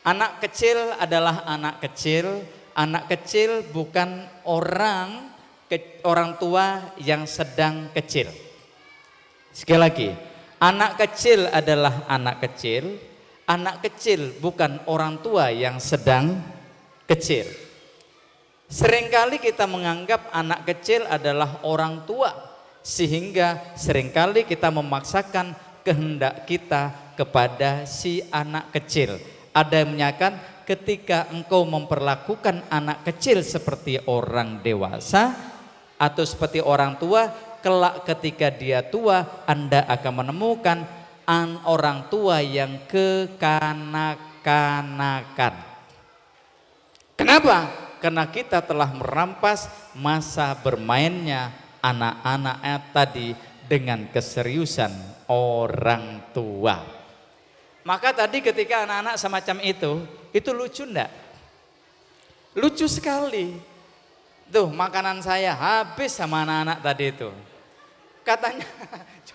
anak kecil adalah anak kecil. Anak kecil bukan orang tua yang sedang kecil. Sekali lagi, anak kecil adalah anak kecil. Anak kecil bukan orang tua yang sedang kecil. Seringkali kita menganggap anak kecil adalah orang tua, sehingga seringkali kita memaksakan kehendak kita kepada si anak kecil. Ada yang menyatakan ketika engkau memperlakukan anak kecil seperti orang dewasa atau seperti orang tua, kelak ketika dia tua Anda akan menemukan orang tua yang kekanak-kanakan. Kenapa? Karena kita telah merampas masa bermainnya anak-anak tadi dengan keseriusan orang tua. Maka tadi ketika anak-anak semacam itu lucu enggak? Lucu sekali. Tuh makanan saya habis sama anak-anak tadi itu. Katanya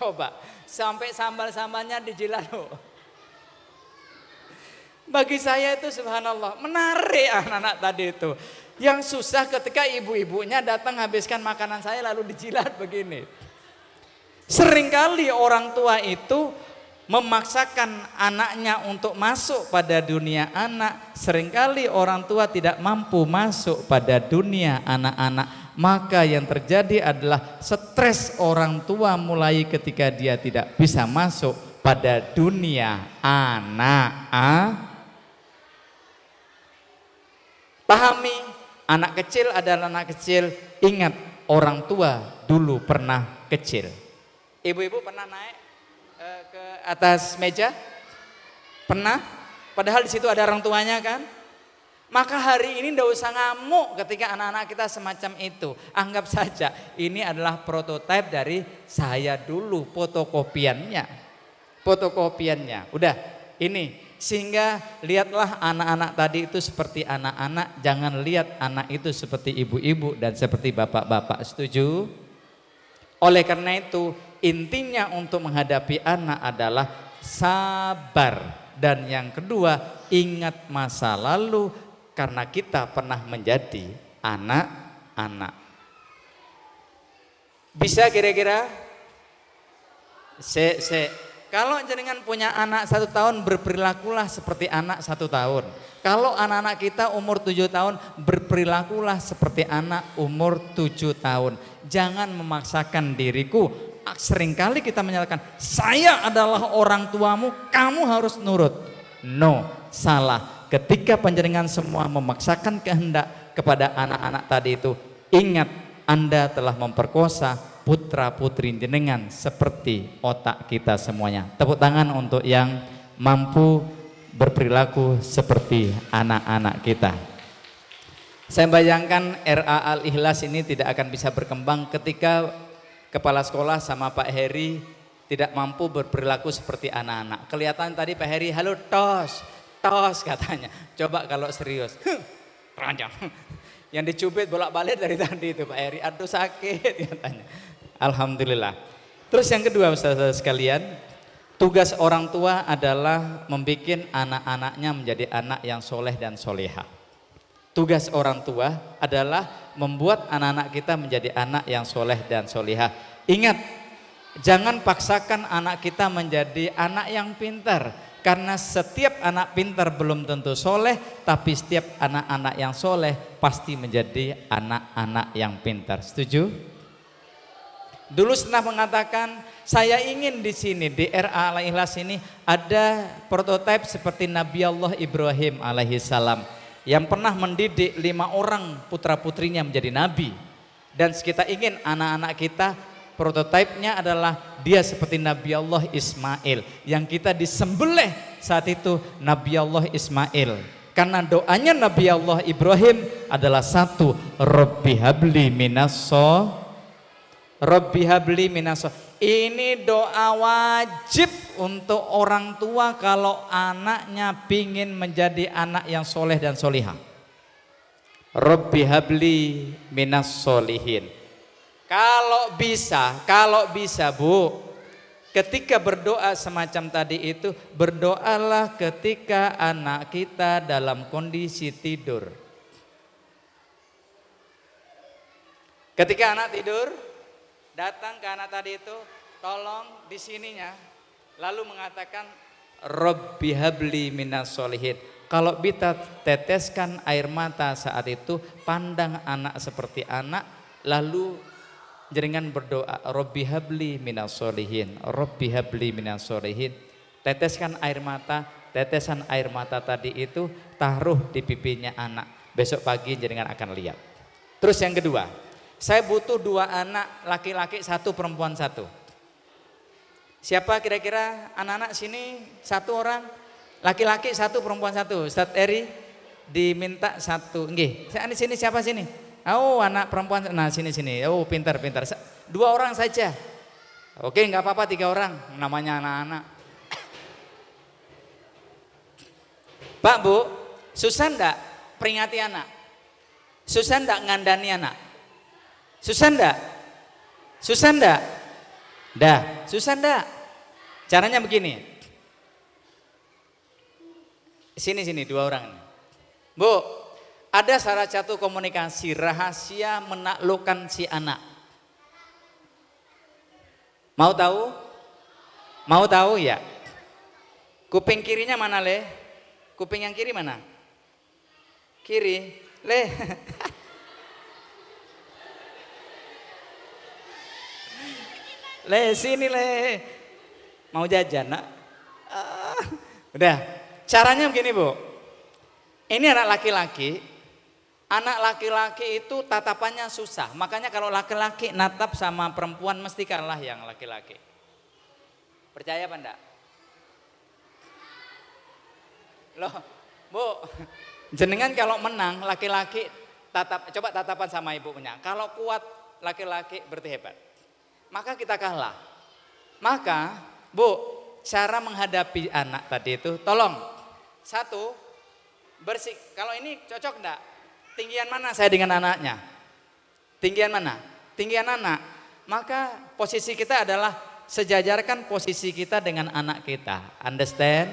coba sampai sambal-sambalnya dijilat loh. Bagi saya itu subhanallah menarik anak-anak tadi itu. Yang susah ketika ibu-ibunya datang habiskan makanan saya lalu dijilat begini. Seringkali orang tua itu memaksakan anaknya untuk masuk pada dunia anak. Seringkali orang tua tidak mampu masuk pada dunia anak-anak. Maka yang terjadi adalah stres orang tua mulai ketika dia tidak bisa masuk pada dunia anak. Pahami, anak kecil adalah anak kecil. Ingat, orang tua dulu pernah kecil. Ibu-ibu pernah naik ke atas meja? Pernah? Padahal di situ ada orang tuanya kan? Maka hari ini tidak usah ngamuk ketika anak-anak kita semacam itu. Anggap saja ini adalah prototipe dari saya dulu, fotokopiannya. Udah, ini. Sehingga lihatlah anak-anak tadi itu seperti anak-anak, jangan lihat anak itu seperti ibu-ibu dan seperti bapak-bapak. Setuju? Oleh karena itu intinya untuk menghadapi anak adalah sabar. Dan yang kedua, ingat masa lalu karena kita pernah menjadi anak-anak. Bisa kira-kira? Kalau jenengan punya anak 1 tahun, berperilakulah seperti anak 1 tahun. Kalau anak-anak kita umur 7 tahun, berperilakulah seperti anak umur 7 tahun. Jangan memaksakan diriku. Seringkali kita menyatakan, saya adalah orang tuamu, kamu harus nurut. No, salah. Ketika panjenengan semua memaksakan kehendak kepada anak-anak tadi itu, ingat Anda telah memperkosa putra putri jenengan seperti otak kita semuanya. Tepuk tangan untuk yang mampu berperilaku seperti anak-anak kita. Saya bayangkan RA Al-Ikhlas ini tidak akan bisa berkembang ketika kepala sekolah sama Pak Heri tidak mampu berperilaku seperti anak-anak. Kelihatan tadi Pak Heri, halo tos katanya. Coba kalau serius, teranjang. Yang dicubit bolak-balik dari tadi itu Pak Heri, aduh sakit katanya. Alhamdulillah. Terus yang kedua Ustaz sekalian, tugas orang tua adalah membuat anak-anaknya menjadi anak yang soleh dan soleha. Tugas orang tua adalah membuat anak-anak kita menjadi anak yang soleh dan soleha. Ingat, jangan paksakan anak kita menjadi anak yang pintar. Karena setiap anak pintar belum tentu soleh, tapi setiap anak-anak yang soleh pasti menjadi anak-anak yang pintar. Setuju? Dulu pernah mengatakan, saya ingin di sini di RA Al-Ikhlas ini ada prototipe seperti Nabi Allah Ibrahim alaihissalam yang pernah mendidik 5 orang putra putrinya menjadi nabi. Dan kita ingin anak-anak kita prototipenya adalah dia seperti Nabi Allah Ismail yang kita disembelih saat itu Nabi Allah Ismail. Karena doanya Nabi Allah Ibrahim adalah satu, Rabbi habli minaso. Ini doa wajib untuk orang tua kalau anaknya pingin menjadi anak yang soleh dan solihah. Rabbi habli minas solihin. Kalau bisa Bu, ketika berdoa semacam tadi itu, berdoalah ketika anak kita dalam kondisi tidur. Ketika anak tidur, datang ke anak tadi itu, tolong di sininya, lalu mengatakan Rabbi habli minas solihin. Kalau kita teteskan air mata saat itu, pandang anak seperti anak, lalu jenengan berdoa Rabbi habli minas solihin, Rabbi habli minas solihin. Teteskan air mata, tetesan air mata tadi itu taruh di pipinya anak. Besok pagi jenengan akan lihat. Terus yang kedua, saya butuh 2 anak laki-laki 1, perempuan 1. Siapa kira-kira anak-anak sini? 1 orang laki-laki 1, perempuan 1. Ustadz Eri diminta 1. Nggih, sini siapa sini? Oh, anak perempuan. Nah, sini. Oh, pintar. 2 orang saja. Oke, nggak apa-apa 3 orang. Namanya anak-anak. Pak, Bu, susah enggak peringati anak? Susah enggak ngandani anak? Susah enggak? Dah, susah enggak? Caranya begini. Sini 2 orang. Bu, ada salah satu komunikasi rahasia menaklukkan si anak. Mau tahu? Mau tahu ya? Kuping kirinya mana, Le? Kuping yang kiri mana? Kiri, Le. Le, sini Le. Mau jajan, Nak? Udah. Caranya begini, Bu. Ini anak laki-laki. Anak laki-laki itu tatapannya susah. Makanya kalau laki-laki natap sama perempuan mesti kalah yang laki-laki. Percaya apa enggak? Loh, Bu. Jenengan kalau menang laki-laki coba tatapan sama ibu punya. Kalau kuat laki-laki berarti hebat. Maka kita kalah. Maka, Bu, cara menghadapi anak tadi itu, tolong 1, bersih. Kalau ini cocok enggak? Tinggian mana saya dengan anaknya? Tinggian mana? Tinggian anak. Maka posisi kita adalah sejajarkan posisi kita dengan anak kita. Understand?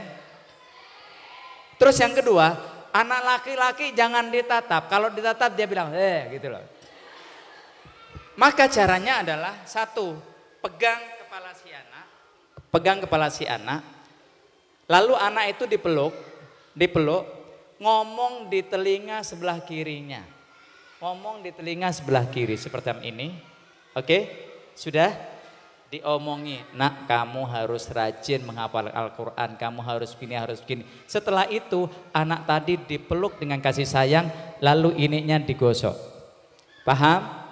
Terus yang kedua, anak laki-laki jangan ditatap. Kalau ditatap dia bilang, gitu loh. Maka caranya adalah 1, pegang kepala si anak, lalu anak itu dipeluk, ngomong di telinga sebelah kirinya, ngomong di telinga sebelah kiri seperti ini, oke? Sudah diomongi, nak kamu harus rajin menghafal Al-Quran, kamu harus begini. Setelah itu anak tadi dipeluk dengan kasih sayang, lalu ininya digosok, paham?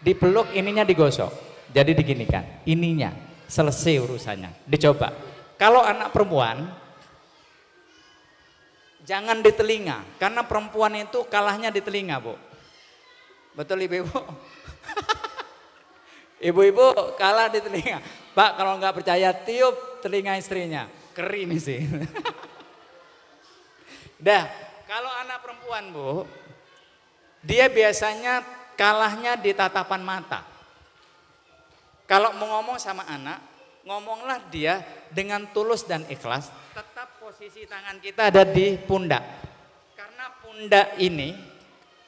Dipeluk ininya digosok, jadi diginikan, ininya selesai urusannya. Dicoba. Kalau anak perempuan, jangan di telinga, karena perempuan itu kalahnya di telinga, Bu. Betul ibu-ibu? Ibu-ibu kalah di telinga. Pak, kalau nggak percaya tiup telinga istrinya, kering sih. Dah, kalau anak perempuan, Bu, dia biasanya kalahnya di tatapan mata. Kalau mau ngomong sama anak, ngomonglah dia dengan tulus dan ikhlas. Tetap posisi tangan kita ada di pundak. Karena pundak ini,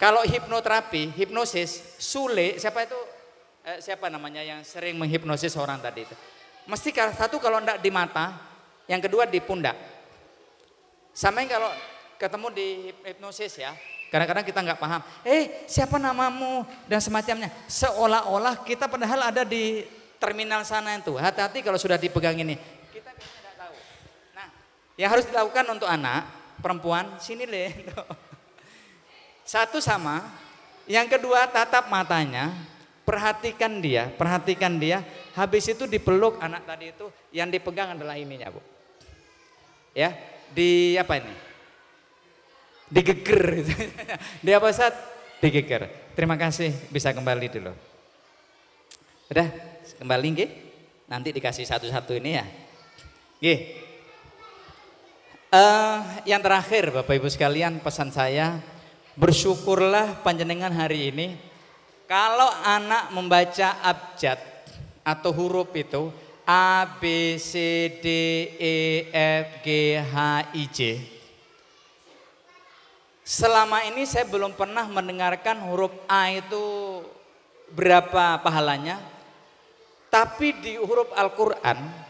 kalau hipnoterapi, hipnosis, Sule, siapa namanya yang sering menghipnosis orang tadi itu. Mesti 1 kalau enggak di mata, yang kedua di pundak. Sama yang kalau ketemu di hipnosis ya, kadang-kadang kita nggak paham, siapa namamu dan semacamnya. Seolah-olah kita padahal ada di terminal sana itu. Hati-hati kalau sudah dipegang ini. Kita biasanya nggak tahu. Nah, yang harus dilakukan untuk anak perempuan, sini Le. 1 sama. Yang kedua tatap matanya, perhatikan dia. Habis itu dipeluk anak tadi itu, yang dipegang adalah ininya, Bu. Ya, di apa ini? Digeger. Dia apa Ustaz? Digeger. Terima kasih, bisa kembali dulu. Udah, kembali nggih. Nanti dikasih satu-satu ini ya. Nggih. Yang terakhir Bapak Ibu sekalian, pesan saya, bersyukurlah panjenengan hari ini kalau anak membaca abjad atau huruf itu, A, B, C, D, E, F, G, H, I, J. Selama ini saya belum pernah mendengarkan huruf A itu berapa pahalanya. Tapi di huruf Al-Quran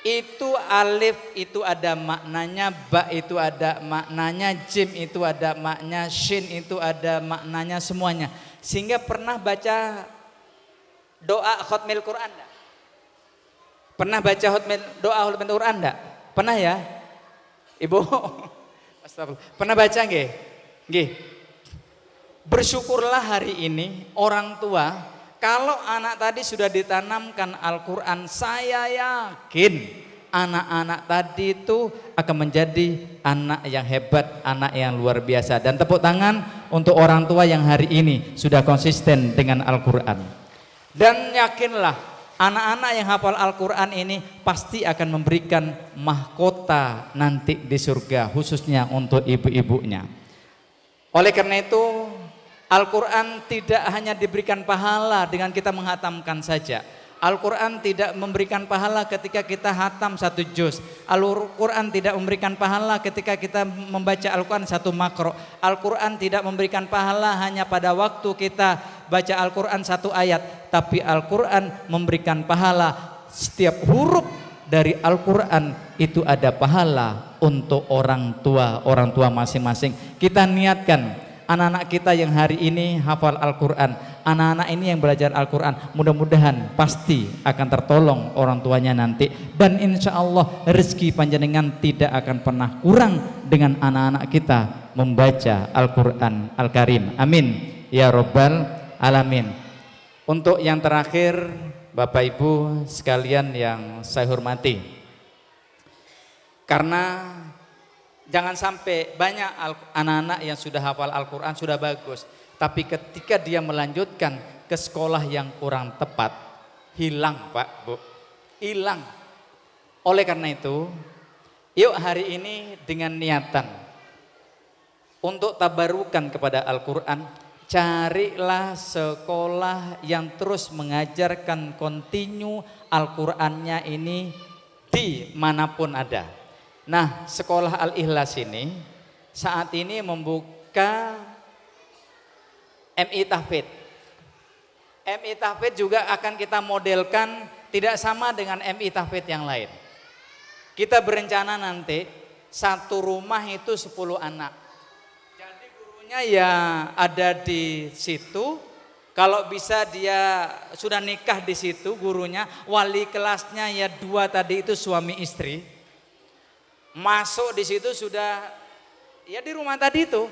itu alif itu ada maknanya, ba itu ada maknanya, jim itu ada maknanya, shin itu ada maknanya, semuanya. Sehingga pernah baca doa khotmil Quran enggak? Pernah baca doa khotmil Quran enggak? Pernah ya? Ibu? Astagfirullah. Pernah baca nggih? Nggih. Bersyukurlah hari ini orang tua kalau anak tadi sudah ditanamkan Al-Quran, saya yakin anak-anak tadi itu akan menjadi anak yang hebat, anak yang luar biasa. Dan tepuk tangan untuk orang tua yang hari ini sudah konsisten dengan Al-Quran. Dan yakinlah anak-anak yang hafal Al-Quran ini pasti akan memberikan mahkota nanti di surga, khususnya untuk ibu-ibunya. Oleh karena itu Al-Quran tidak hanya diberikan pahala dengan kita menghatamkan saja. Al-Quran tidak memberikan pahala ketika kita hatam satu juz. Al-Quran tidak memberikan pahala ketika kita membaca Al-Quran satu makro. Al-Quran tidak memberikan pahala hanya pada waktu kita baca Al-Quran satu ayat. Tapi Al-Quran memberikan pahala setiap huruf dari Al-Quran itu ada pahala untuk orang tua masing-masing. Kita niatkan anak-anak kita yang hari ini hafal Al-Quran, anak-anak ini yang belajar Al-Quran, mudah-mudahan pasti akan tertolong orang tuanya nanti. Dan insya Allah rezeki panjenengan tidak akan pernah kurang dengan anak-anak kita membaca Al-Quran Al-Karim. Amin ya Rabbal Alamin. Untuk yang terakhir, Bapak Ibu sekalian yang saya hormati, karena jangan sampai banyak anak-anak yang sudah hafal Al-Quran sudah bagus, tapi ketika dia melanjutkan ke sekolah yang kurang tepat, hilang Pak Bu, hilang. Oleh karena itu, yuk hari ini dengan niatan untuk tabarukan kepada Al-Quran, carilah sekolah yang terus mengajarkan kontinu Al-Qurannya ini dimanapun ada. Nah, sekolah Al-Ikhlas ini saat ini membuka MI Tahfidz. MI Tahfidz juga akan kita modelkan tidak sama dengan MI Tahfidz yang lain. Kita berencana nanti satu rumah itu 10 anak. Jadi gurunya ya ada di situ. Kalau bisa dia sudah nikah di situ gurunya, wali kelasnya ya 2 tadi itu suami istri. Masuk di situ sudah ya di rumah tadi itu.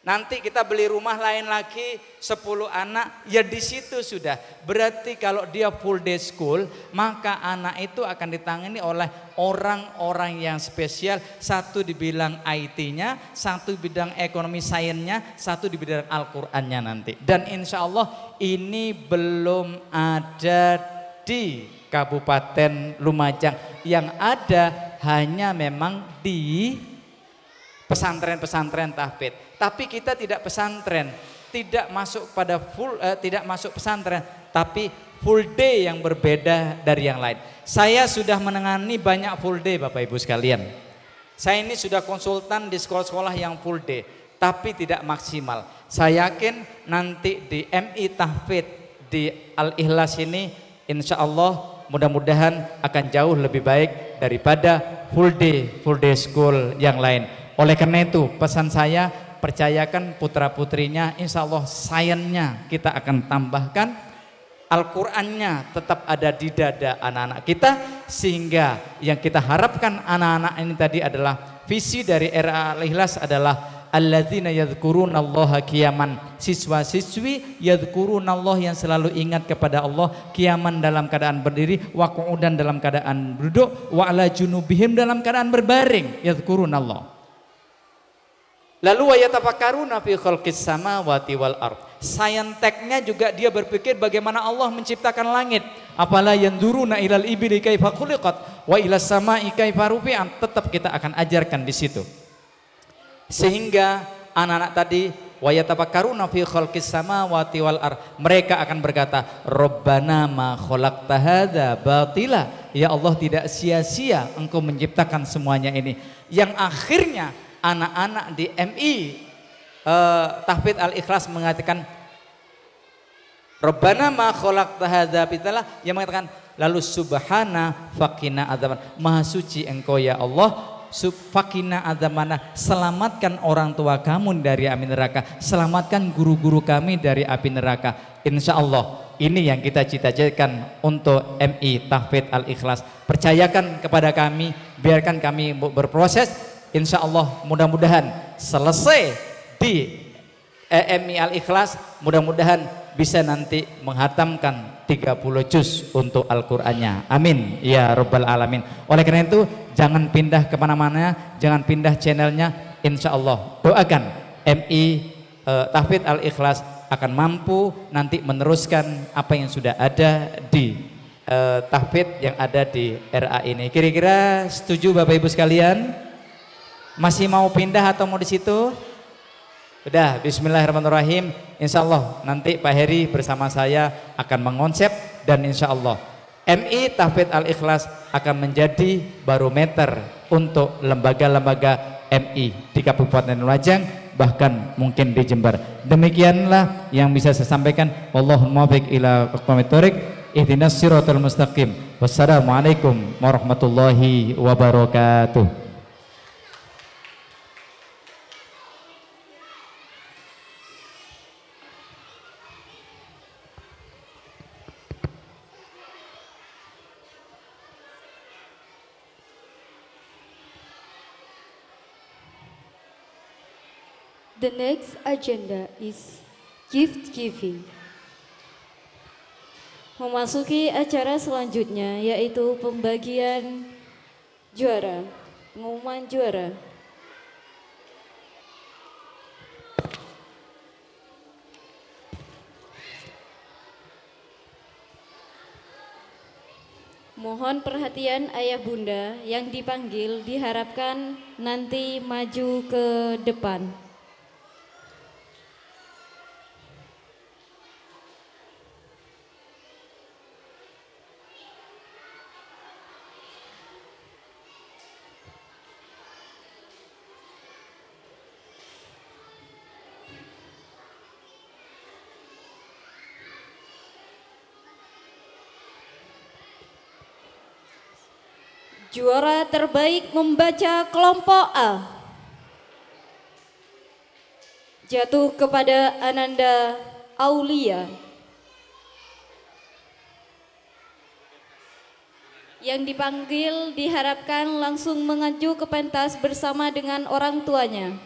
Nanti kita beli rumah lain lagi 10 anak ya di situ sudah. Berarti kalau dia full day school, maka anak itu akan ditangani oleh orang-orang yang spesial. Satu di bidang IT-nya, satu di bidang ekonomi sainsnya, satu di bidang Al-Qur'annya nanti. Dan insya Allah ini belum ada di Kabupaten Lumajang, yang ada hanya memang di pesantren-pesantren tahfidz. Tapi kita tidak pesantren, tidak masuk pada tidak masuk pesantren, tapi full day yang berbeda dari yang lain. Saya sudah menangani banyak full day Bapak Ibu sekalian. Saya ini sudah konsultan di sekolah-sekolah yang full day, tapi tidak maksimal. Saya yakin nanti di MI Tahfidz di Al-Ikhlas ini insya Allah mudah-mudahan akan jauh lebih baik daripada full day school yang lain. Oleh karena itu pesan saya, percayakan putra-putrinya, insya Allah sainsnya kita akan tambahkan, Al-Qur'annya tetap ada di dada anak-anak kita, sehingga yang kita harapkan anak-anak ini tadi adalah visi dari RA Al-Ikhlas adalah alladzina yadhkurunallaha qiyaman, siswa-siswi yadhkurunallah yang selalu ingat kepada Allah, qiyaman dalam keadaan berdiri, wa qu'udan dalam keadaan duduk, wa ala junubihim dalam keadaan berbaring, yadhkurunallah. Lalu wa yatafakkaruna fi khalqis samawati wal ard. Sainteknya juga dia berpikir bagaimana Allah menciptakan langit. Apala yanzuruna ilal ibili kaifa khuliqat wa ilas samai kaifa rufi'at. Tetap kita akan ajarkan di situ. Sehingga anak-anak tadi wa yatafakkaruna fi khalqis samawati wal ard. Mereka akan berkata, Rabbana ma khalaqta hadza batila. Ya Allah, tidak sia-sia Engkau menciptakan semuanya ini. Yang akhirnya anak-anak di MI Tahfidz Al-Ikhlas mengatakan Rabbana ma khalaqta hadza batila, yang mengatakan lalu subhana faqina adzaban. Maha suci Engkau ya Allah, fakina adzamana, selamatkan orang tua kamu dari api neraka, selamatkan guru-guru kami dari api neraka. Insya Allah ini yang kita cita-citakan untuk MI Tahfidz Al-Ikhlas. Percayakan kepada kami, biarkan kami berproses. Insya Allah mudah-mudahan selesai di MI Al-Ikhlas, mudah-mudahan bisa nanti menghatamkan 30 juz untuk Al-Qur'annya. Amin ya rabbal alamin. Oleh karena itu jangan pindah kemana-mana, jangan pindah channelnya. Insya Allah doakan MI Tahfidz Al-Ikhlas akan mampu nanti meneruskan apa yang sudah ada di tahfidz yang ada di RA ini. Kira-kira setuju Bapak Ibu sekalian? Masih mau pindah atau mau di situ? Udah, bismillahirrahmanirrahim. Insya Allah nanti Pak Heri bersama saya akan mengonsep, dan insya Allah MI Tahfidz Al-Ikhlas akan menjadi barometer untuk lembaga-lembaga MI di Kabupaten Lumajang, bahkan mungkin di Jember. Demikianlah yang bisa saya sampaikan. Wallahu muwaffiq ila aqwamit thoriq. Ihdinas siratal mustaqim. Wassalamualaikum warahmatullahi wabarakatuh. The next agenda is gift giving. Memasuki acara selanjutnya yaitu pembagian juara, pengumuman juara. Mohon perhatian ayah bunda yang dipanggil diharapkan nanti maju ke depan. Juara terbaik membaca kelompok A jatuh kepada Ananda Aulia. Yang dipanggil diharapkan langsung mengaju ke pentas bersama dengan orang tuanya.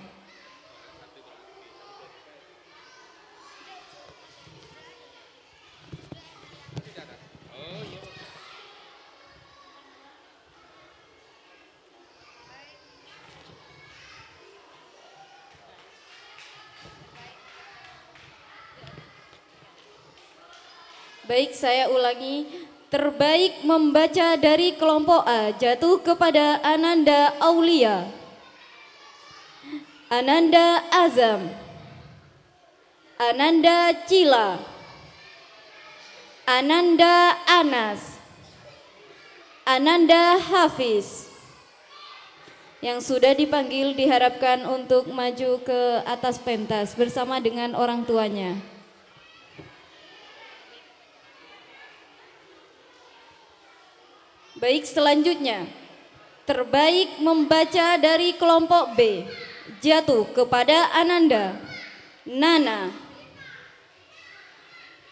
Baik, saya ulangi. Terbaik membaca dari kelompok A jatuh kepada Ananda Aulia, Ananda Azam, Ananda Cila, Ananda Anas, Ananda Hafiz. Yang sudah dipanggil diharapkan untuk maju ke atas pentas bersama dengan orang tuanya. Baik, selanjutnya terbaik membaca dari kelompok B jatuh kepada Ananda, Nana,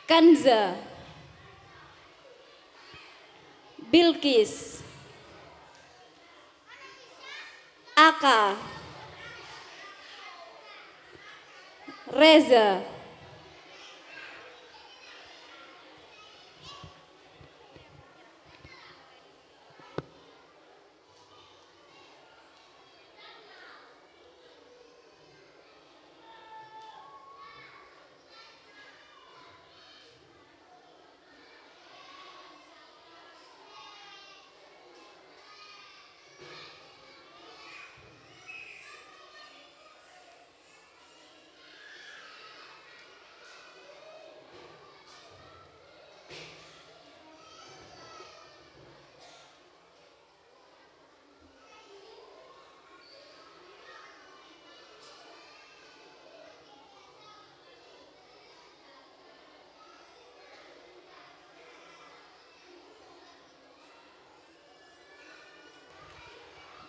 Kanza, Bilkis, Aka, Reza,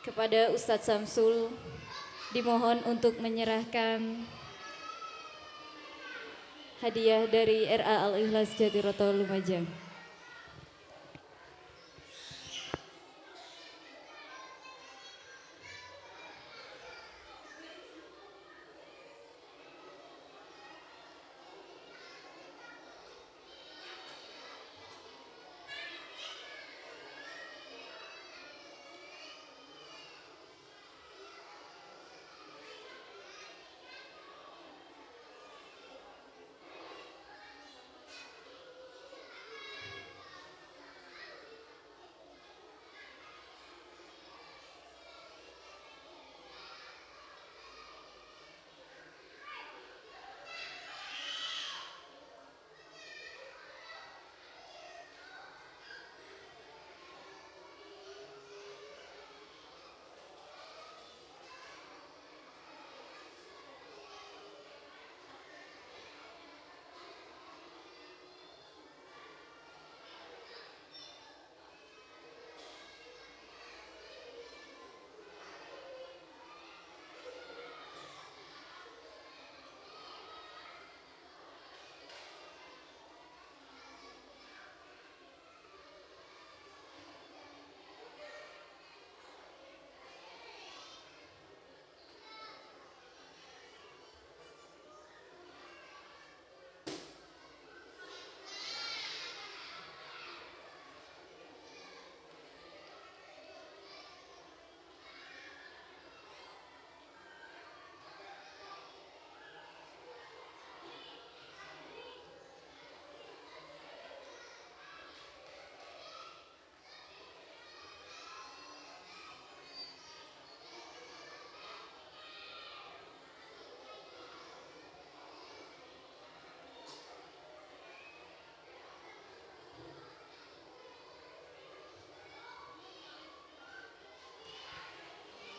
Kepada Ustadz Samsul dimohon untuk menyerahkan hadiah dari RA Al-Ikhlas Jatiroto Lumajang.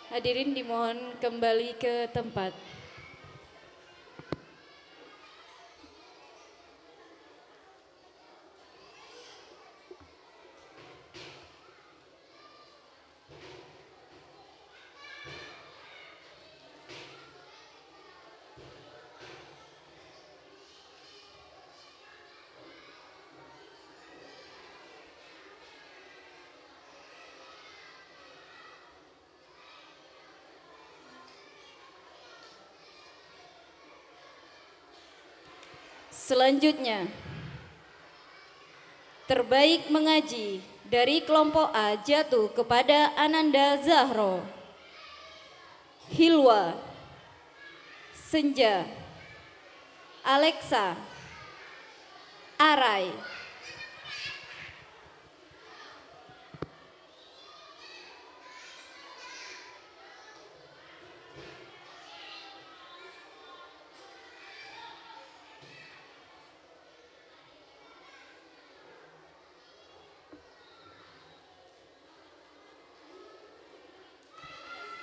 Hadirin dimohon kembali ke tempat. Selanjutnya, terbaik mengaji dari kelompok A jatuh kepada Ananda Zahro, Hilwa, Senja, Alexa, Arai.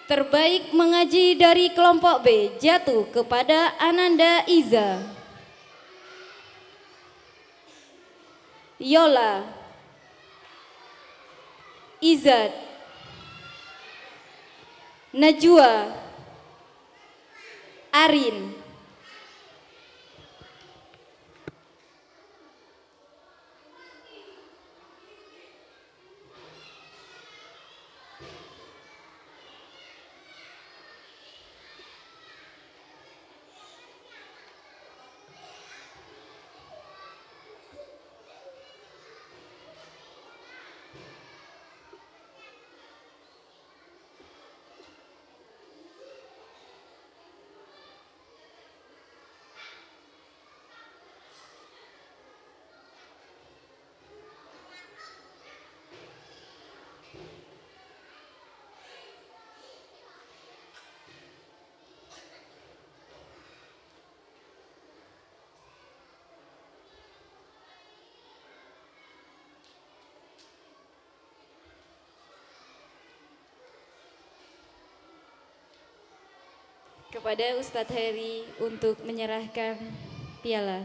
Terbaik mengaji dari kelompok B jatuh kepada Ananda Iza, Yola, Izat, Najwa, Arin. Kepada Ustadz Heri untuk menyerahkan piala.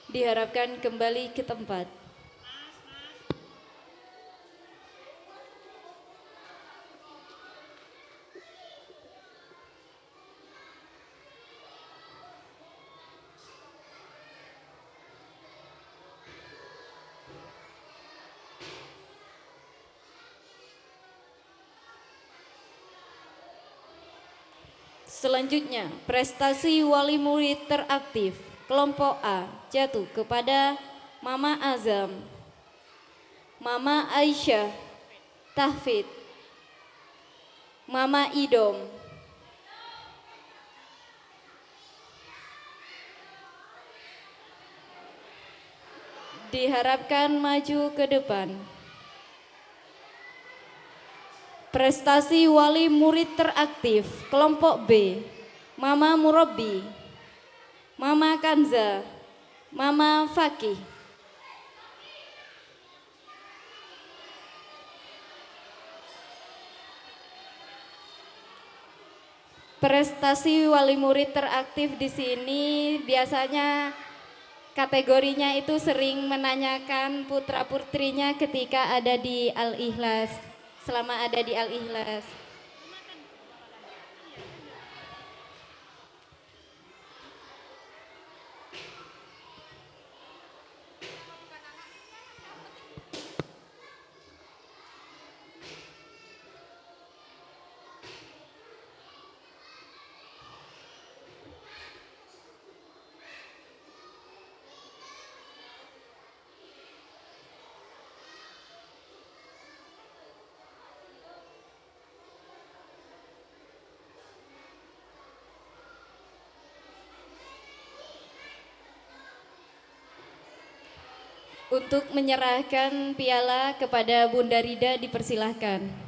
Diharapkan kembali ke tempat. Selanjutnya, prestasi wali murid teraktif kelompok A jatuh kepada Mama Azam, Mama Aisyah, Tahfid, Mama Idom. Diharapkan maju ke depan. Prestasi wali murid teraktif kelompok B, Mama Murabbi, Mama Kanza, Mama Fakih. Prestasi wali murid teraktif di sini biasanya kategorinya itu sering menanyakan putra-putrinya ketika ada di Al-Ikhlas. Selama ada di Al-Ikhlas. Untuk menyerahkan piala kepada Bunda Rida dipersilahkan.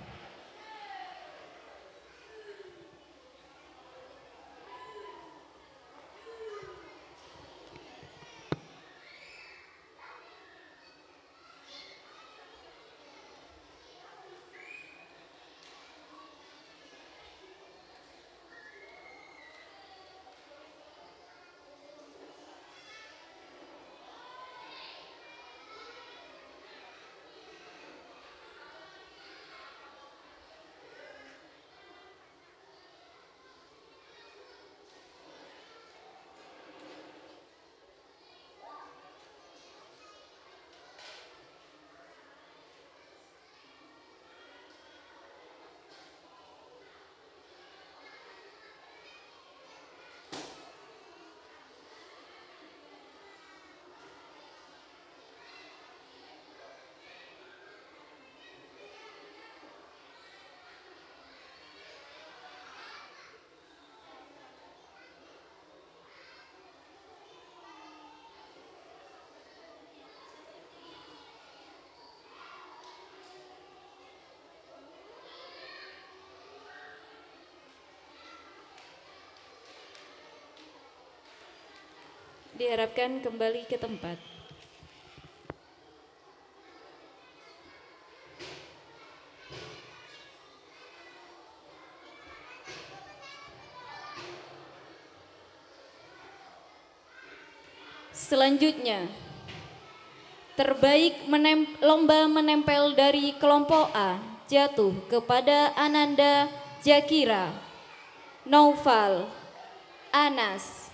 Diharapkan kembali ke tempat. Selanjutnya, terbaik lomba menempel dari kelompok A jatuh kepada Ananda Jakira, Naufal, Anas.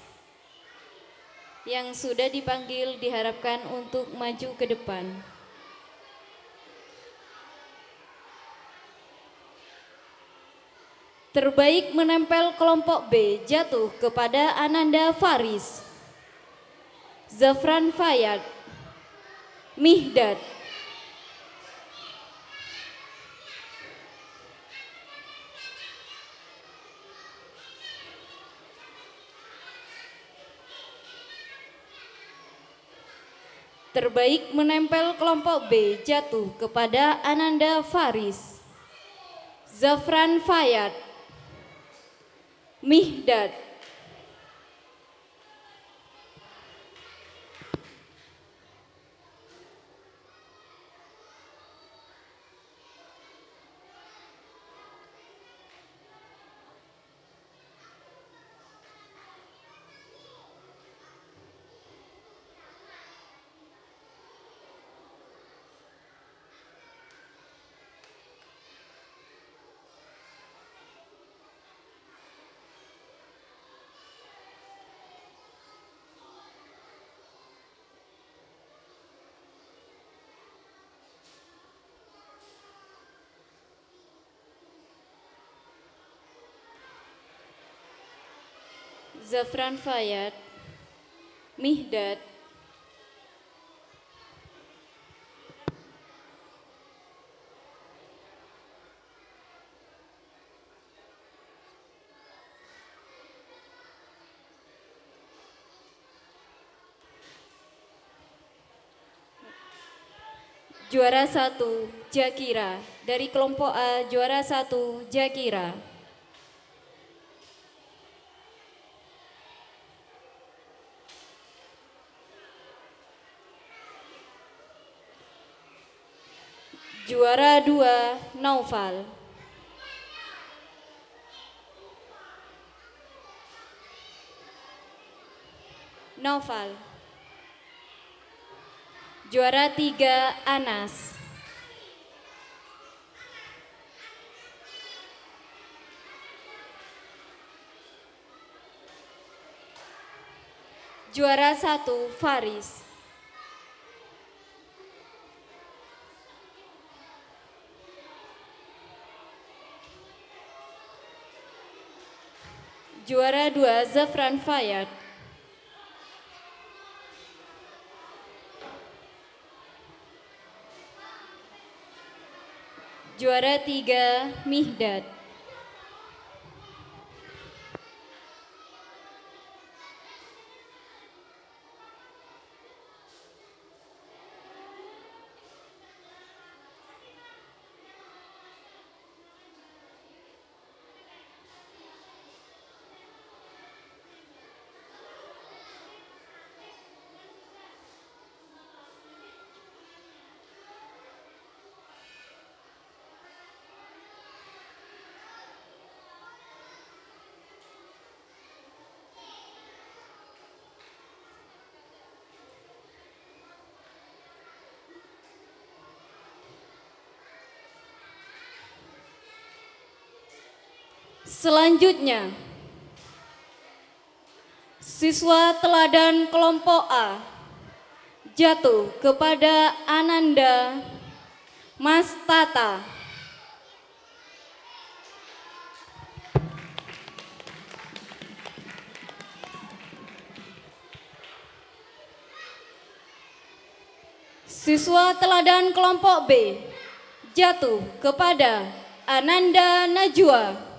Yang sudah dipanggil diharapkan untuk maju ke depan. Terbaik menempel kelompok B jatuh kepada Ananda Faris, Zafran Fayad, Mihdad. Terbaik menempel kelompok B jatuh kepada Ananda Faris, Zafran Fayad, Mihdad. Zafran Fayad, Mihdad, juara 1 Jakira, dari kelompok A juara 1 Jakira. Juara 2 Naufal. Naufal. Juara 3 Anas. Juara 1 Faris. Juara 2 Zafran Fayad. Juara 3 Mihdad. Selanjutnya, siswa teladan kelompok A jatuh kepada Ananda Mas Tata. Siswa teladan kelompok B jatuh kepada Ananda Najwa.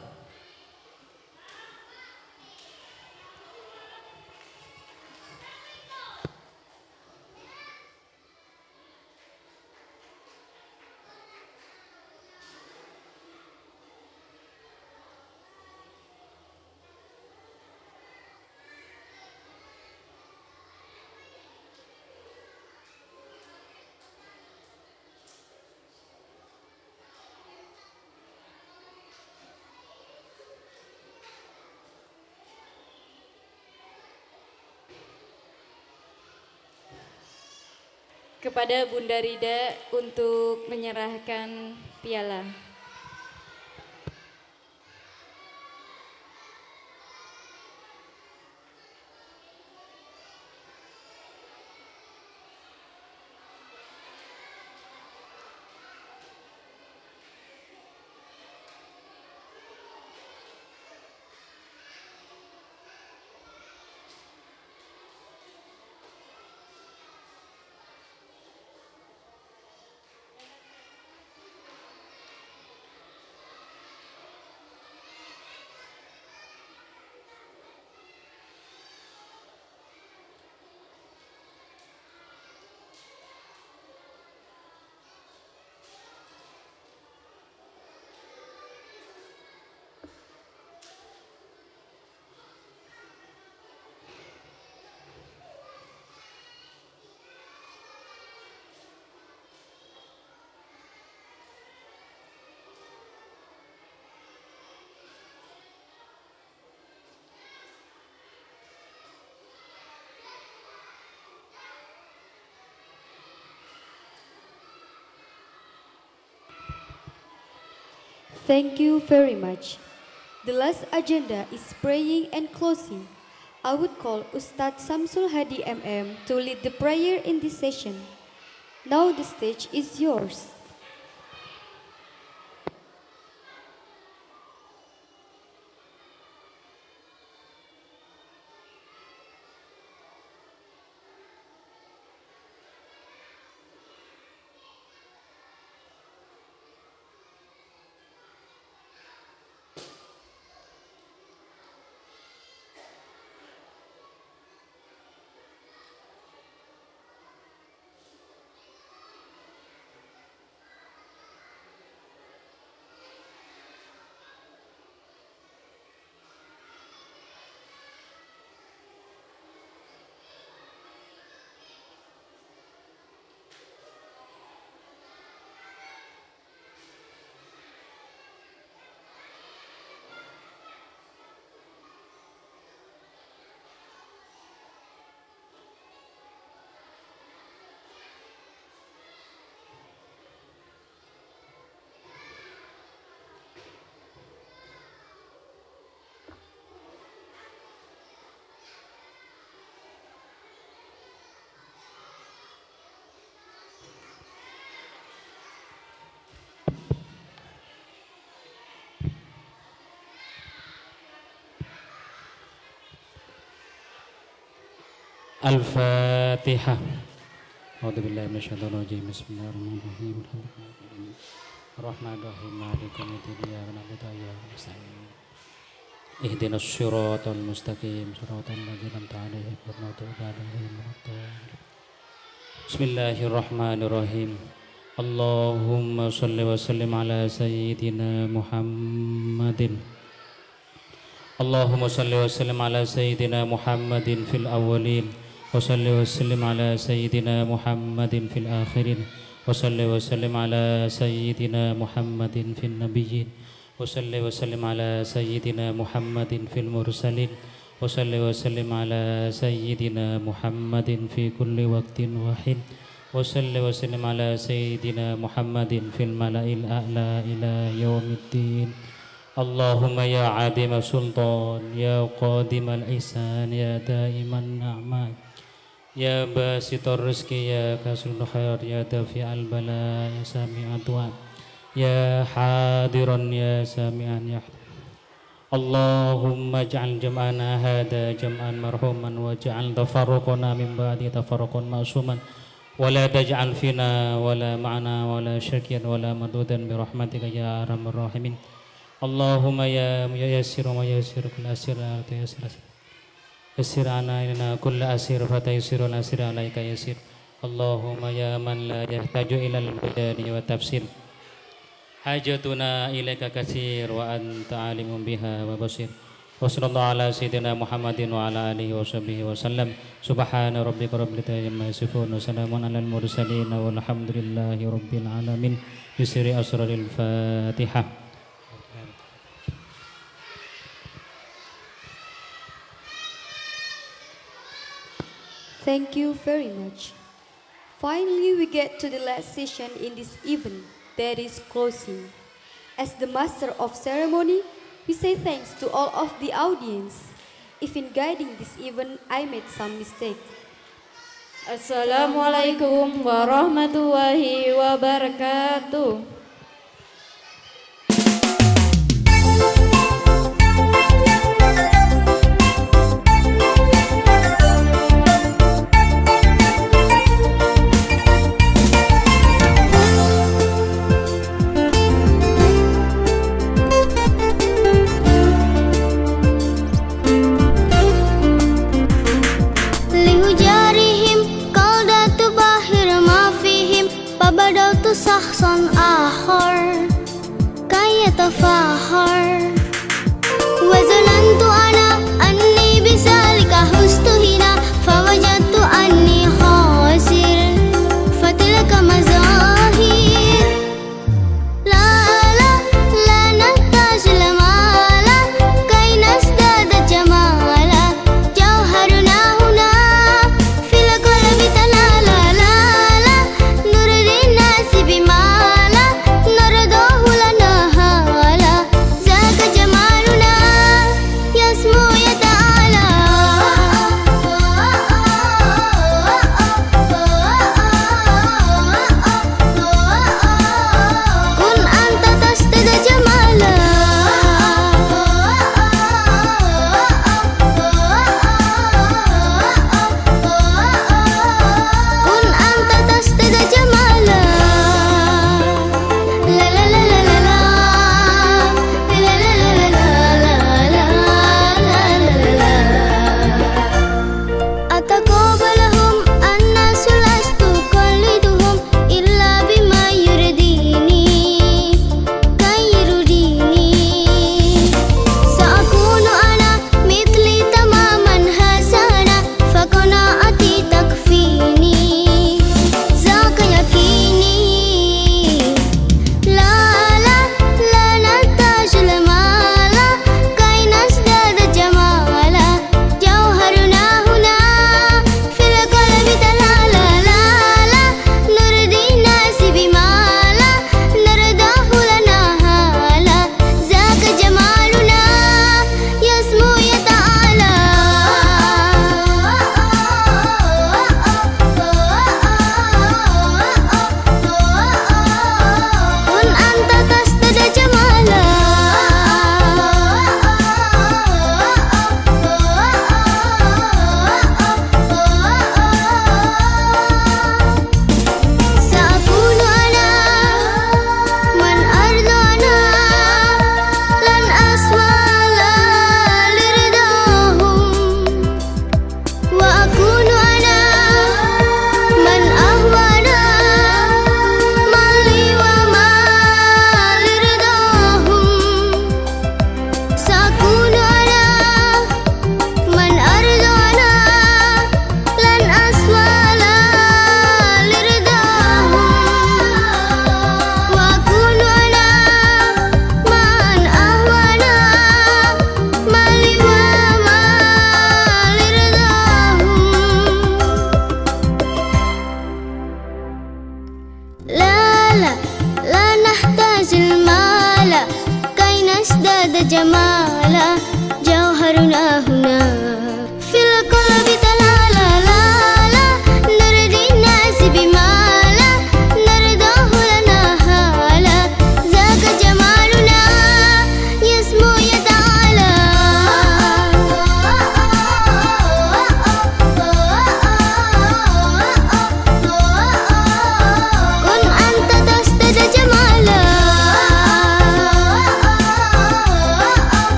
Kepada Bunda Rida untuk menyerahkan piala. Thank you very much. The last agenda is praying and closing. I would call Ustadz Samsul Hadi MM to lead the prayer in this session. Now the stage is yours. Al-Fatihah. A'udzubillahi minasyaitonirrajim. Bismillahirrahmanirrahim. Ar-Rahmanir-Rahim. Maliki yaumiddin. Iyyaka na'budu wa iyyaka nasta'in. Ihdinas siratal mustaqim. Siratal ladzina an'amta 'alaihim ghairil maghdubi 'alaihim waladdallin. Bismillahirrahmanirrahim. Allahumma shalli wa sallim ala sayyidina Muhammadin. Allahumma salli wa sallim ala sayyidina Muhammadin fil awwalin wa salli wa sallim ala sayyidina Muhammadin fil akhirin wa salli wa sallim ala sayyidina Muhammadin fil nabiyyin wa salli wa sallim ala sayyidina Muhammadin fil mursalin wa salli wa sallim ala sayyidina Muhammadin fi kulli waqtin wa hin wa salli wa sallim ala sayyidina Muhammadin fil mala'il a'la ila yaumiddin. Allahumma ya adima sultan, ya qadimal ihsan, ya daiman na'mat, ya basitar rizki, ya kasul khair, ya dafi'al bala, ya sami'at du'a, ya hadiran, ya sami'an, ya Allahumma ja'al jam'ana hada jam'an marhuman wa ja'al tafarruqana min ba'di tafarruqan ma'suman wa la taj'al fina wa la ma'ana wa la syarkiyan wa la madudan bi rahmatika ya arhamar rahimin. Allahumma ya yassir wa yassir kull asir la tayassir yassir ana inna kull asir fa tayassir al asir alaika yassir. Allahumma ya man la yahtaju ila al bayani wa tafsir hajatuna ilaika katsir wa anta alimun biha wa basir. Wa sallallahu ala sayyidina Muhammadin wa ala alihi wa sahbihi wa sallam. Subhana rabbika rabbil izzati amma yasifun wa salamun alal mursalin walhamdulillahi rabbil alamin. Bisri asraril Fatihah. Thank you very much. Finally, we get to the last session in this event, that is closing. As the master of ceremony, we say thanks to all of the audience. If in guiding this event, I made some mistake. Assalamualaikum warahmatullahi wabarakatuh. شخصا آخر كي يتفاخر وظننت أنا أني بذلك حزت هنا فوجدت أني خاسر فتلك مظاهر لا لا لا نحتاج المال كي نزداد جمالا جوهرنا هنا في القلب تلالا لا لا نرضي الناس بما لا نرضاه لنا هالا ذاك جمالا جوهرنا هنا